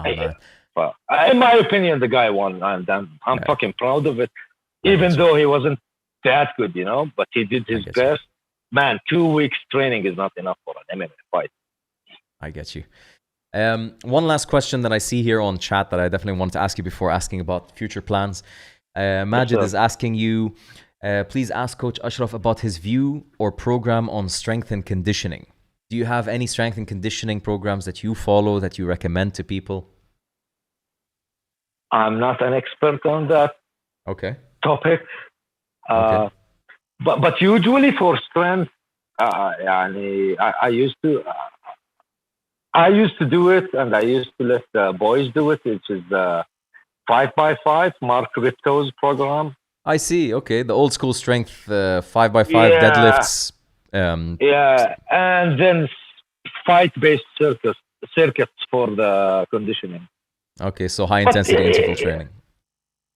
In my opinion, the guy won, and I'm fucking proud of it. Even though he wasn't that good, but he did his best. Man, 2 weeks training is not enough for an MMA fight. I get you. One last question that I see here on chat that I definitely wanted to ask you before asking about future plans. Majid is asking you, please ask Coach Ashraf about his view or program on strength and conditioning. Do you have any strength and conditioning programs that you follow that you recommend to people? I'm not an expert on that topic. But usually for strength, I used to do it, and I used to let the boys do it, which is the 5x5 Mark Ripto's program. I see. Okay, the old school strength 5x5 deadlifts. And then fight-based circuits for the conditioning. Okay, so high-intensity interval training.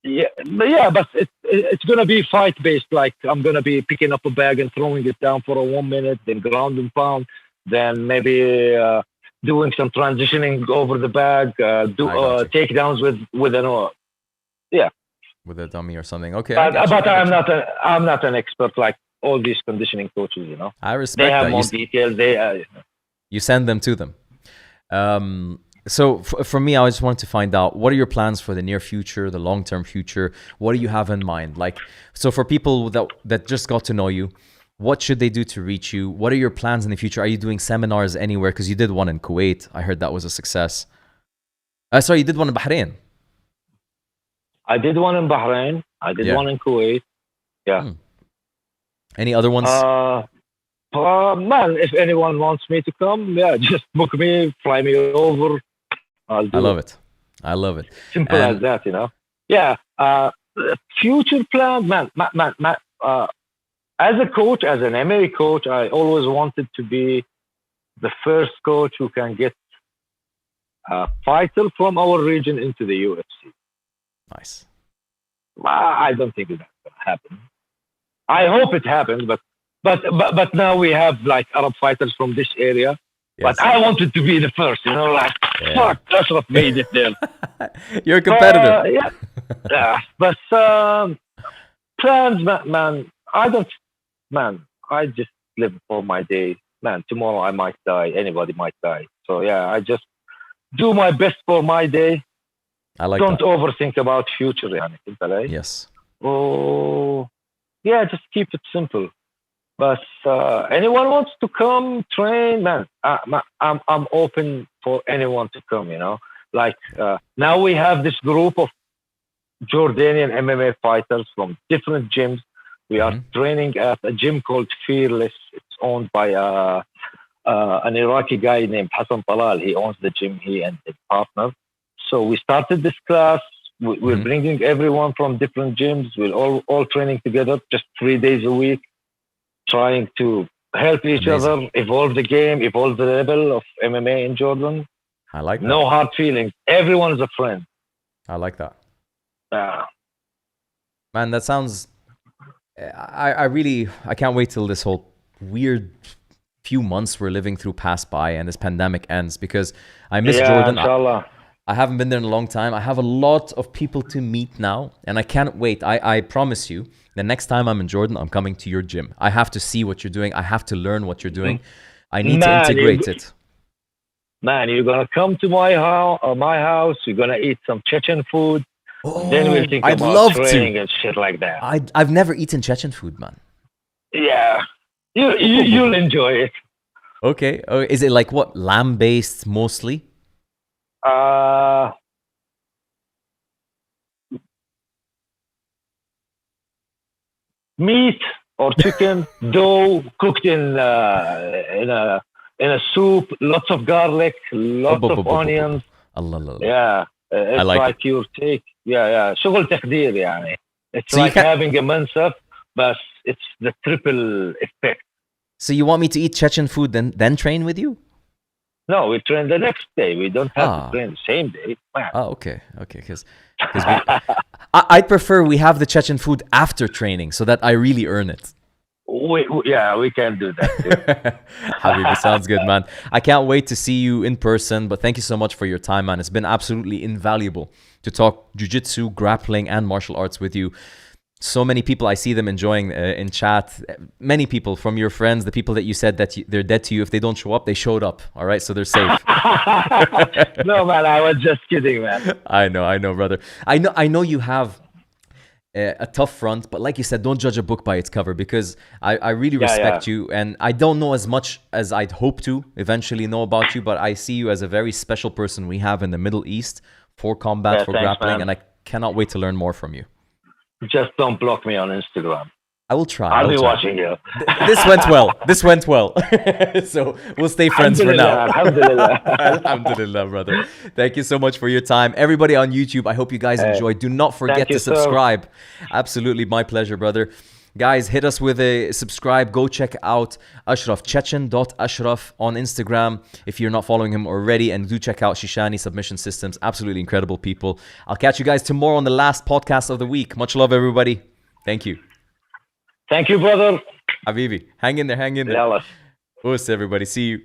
But it's going to be fight-based. Like, I'm going to be picking up a bag and throwing it down for 1 minute, then ground and pound, then maybe doing some transitioning over the bag, takedowns with an with a dummy or something. Okay, but I'm not an expert like all these conditioning coaches. I respect they have that. more details. You send them to them. So for me, I just wanted to find out, what are your plans for the near future, the long-term future? What do you have in mind? Like, so for people that just got to know you, what should they do to reach you? What are your plans in the future? Are you doing seminars anywhere? Because you did one in Kuwait. I heard that was a success. Sorry, you did one in Bahrain. I did one in Bahrain. I did one in Kuwait. Yeah. Any other ones? Man, if anyone wants me to come, just book me, fly me over. I love it. I love it. Simple as that, Yeah. Future plan, man. As a coach, as an MMA coach, I always wanted to be the first coach who can get a fighter from our region into the UFC. Nice. I don't think that's going to happen. I hope it happens, but now we have like Arab fighters from this area. Yes. But I wanted to be the first, fuck, that's what made it there. You're a competitor. But plans, man, I just live for my day. Man, tomorrow I might die. Anybody might die. So, I just do my best for my day. I like Don't that. overthink about future. Yes. Oh, just keep it simple. But anyone wants to come train, man, I'm open for anyone to come, Like now we have this group of Jordanian MMA fighters from different gyms. We are training at a gym called Fearless. It's owned by an Iraqi guy named Hassan Talal. He owns the gym, he and his partner. So we started this class. We're bringing everyone from different gyms. We're all training together, just 3 days a week, trying to help each other, evolve the game, evolve the level of MMA in Jordan. I like that. No hard feelings. Everyone is a friend. I like that. Yeah. Man, that sounds. I can't wait till this whole weird few months we're living through pass by and this pandemic ends, because I miss Jordan. Inshallah. I haven't been there in a long time. I have a lot of people to meet now, and I can't wait. I promise you, the next time I'm in Jordan, I'm coming to your gym. I have to see what you're doing. I have to learn what you're doing. I need to integrate it. Man, you're gonna come to my house. You're gonna eat some Chechen food. Oh, Then we'll think I'd about love training to. and shit like that. I've never eaten Chechen food, man. Yeah, you'll enjoy it. Okay. Is it like what, lamb based mostly? Meat or chicken, dough cooked in a soup, lots of garlic, lots of onions. Allah. Yeah, it's like your take. Yeah. شغل تقدير يعني. It's so like having a mansaf, but it's the triple effect. So you want me to eat Chechen food then train with you? No, we train the next day. We don't have to train the same day. Man. Oh, okay. Because I'd prefer we have the Chechen food after training so that I really earn it. We can do that too. Habibi, sounds good, man. I can't wait to see you in person, but thank you so much for your time, man. It's been absolutely invaluable to talk jiu-jitsu, grappling, and martial arts with you. So many people, I see them enjoying in chat. Many people from your friends, the people that you said that they're dead to you. If they don't show up, they showed up. All right, so they're safe. No, man, I was just kidding, man. I know, brother. I know you have a tough front, but like you said, don't judge a book by its cover, because I really respect you, and I don't know as much as I'd hope to eventually know about you, but I see you as a very special person we have in the Middle East for combat, for grappling, man. And I cannot wait to learn more from you. Just don't block me on Instagram. I will try. I'll be watching you. This went well. So we'll stay friends for now. Alhamdulillah, brother. Thank you so much for your time. Everybody on YouTube, I hope you guys enjoyed. Do not forget to subscribe. Absolutely my pleasure, brother. Guys, hit us with a subscribe. Go check out Ashraf, Chechen.Ashraf on Instagram if you're not following him already. And do check out Shishani Submission Systems. Absolutely incredible people. I'll catch you guys tomorrow on the last podcast of the week. Much love, everybody. Thank you. Thank you, brother. Habibi, hang in there. Yalla. Us, everybody. See you.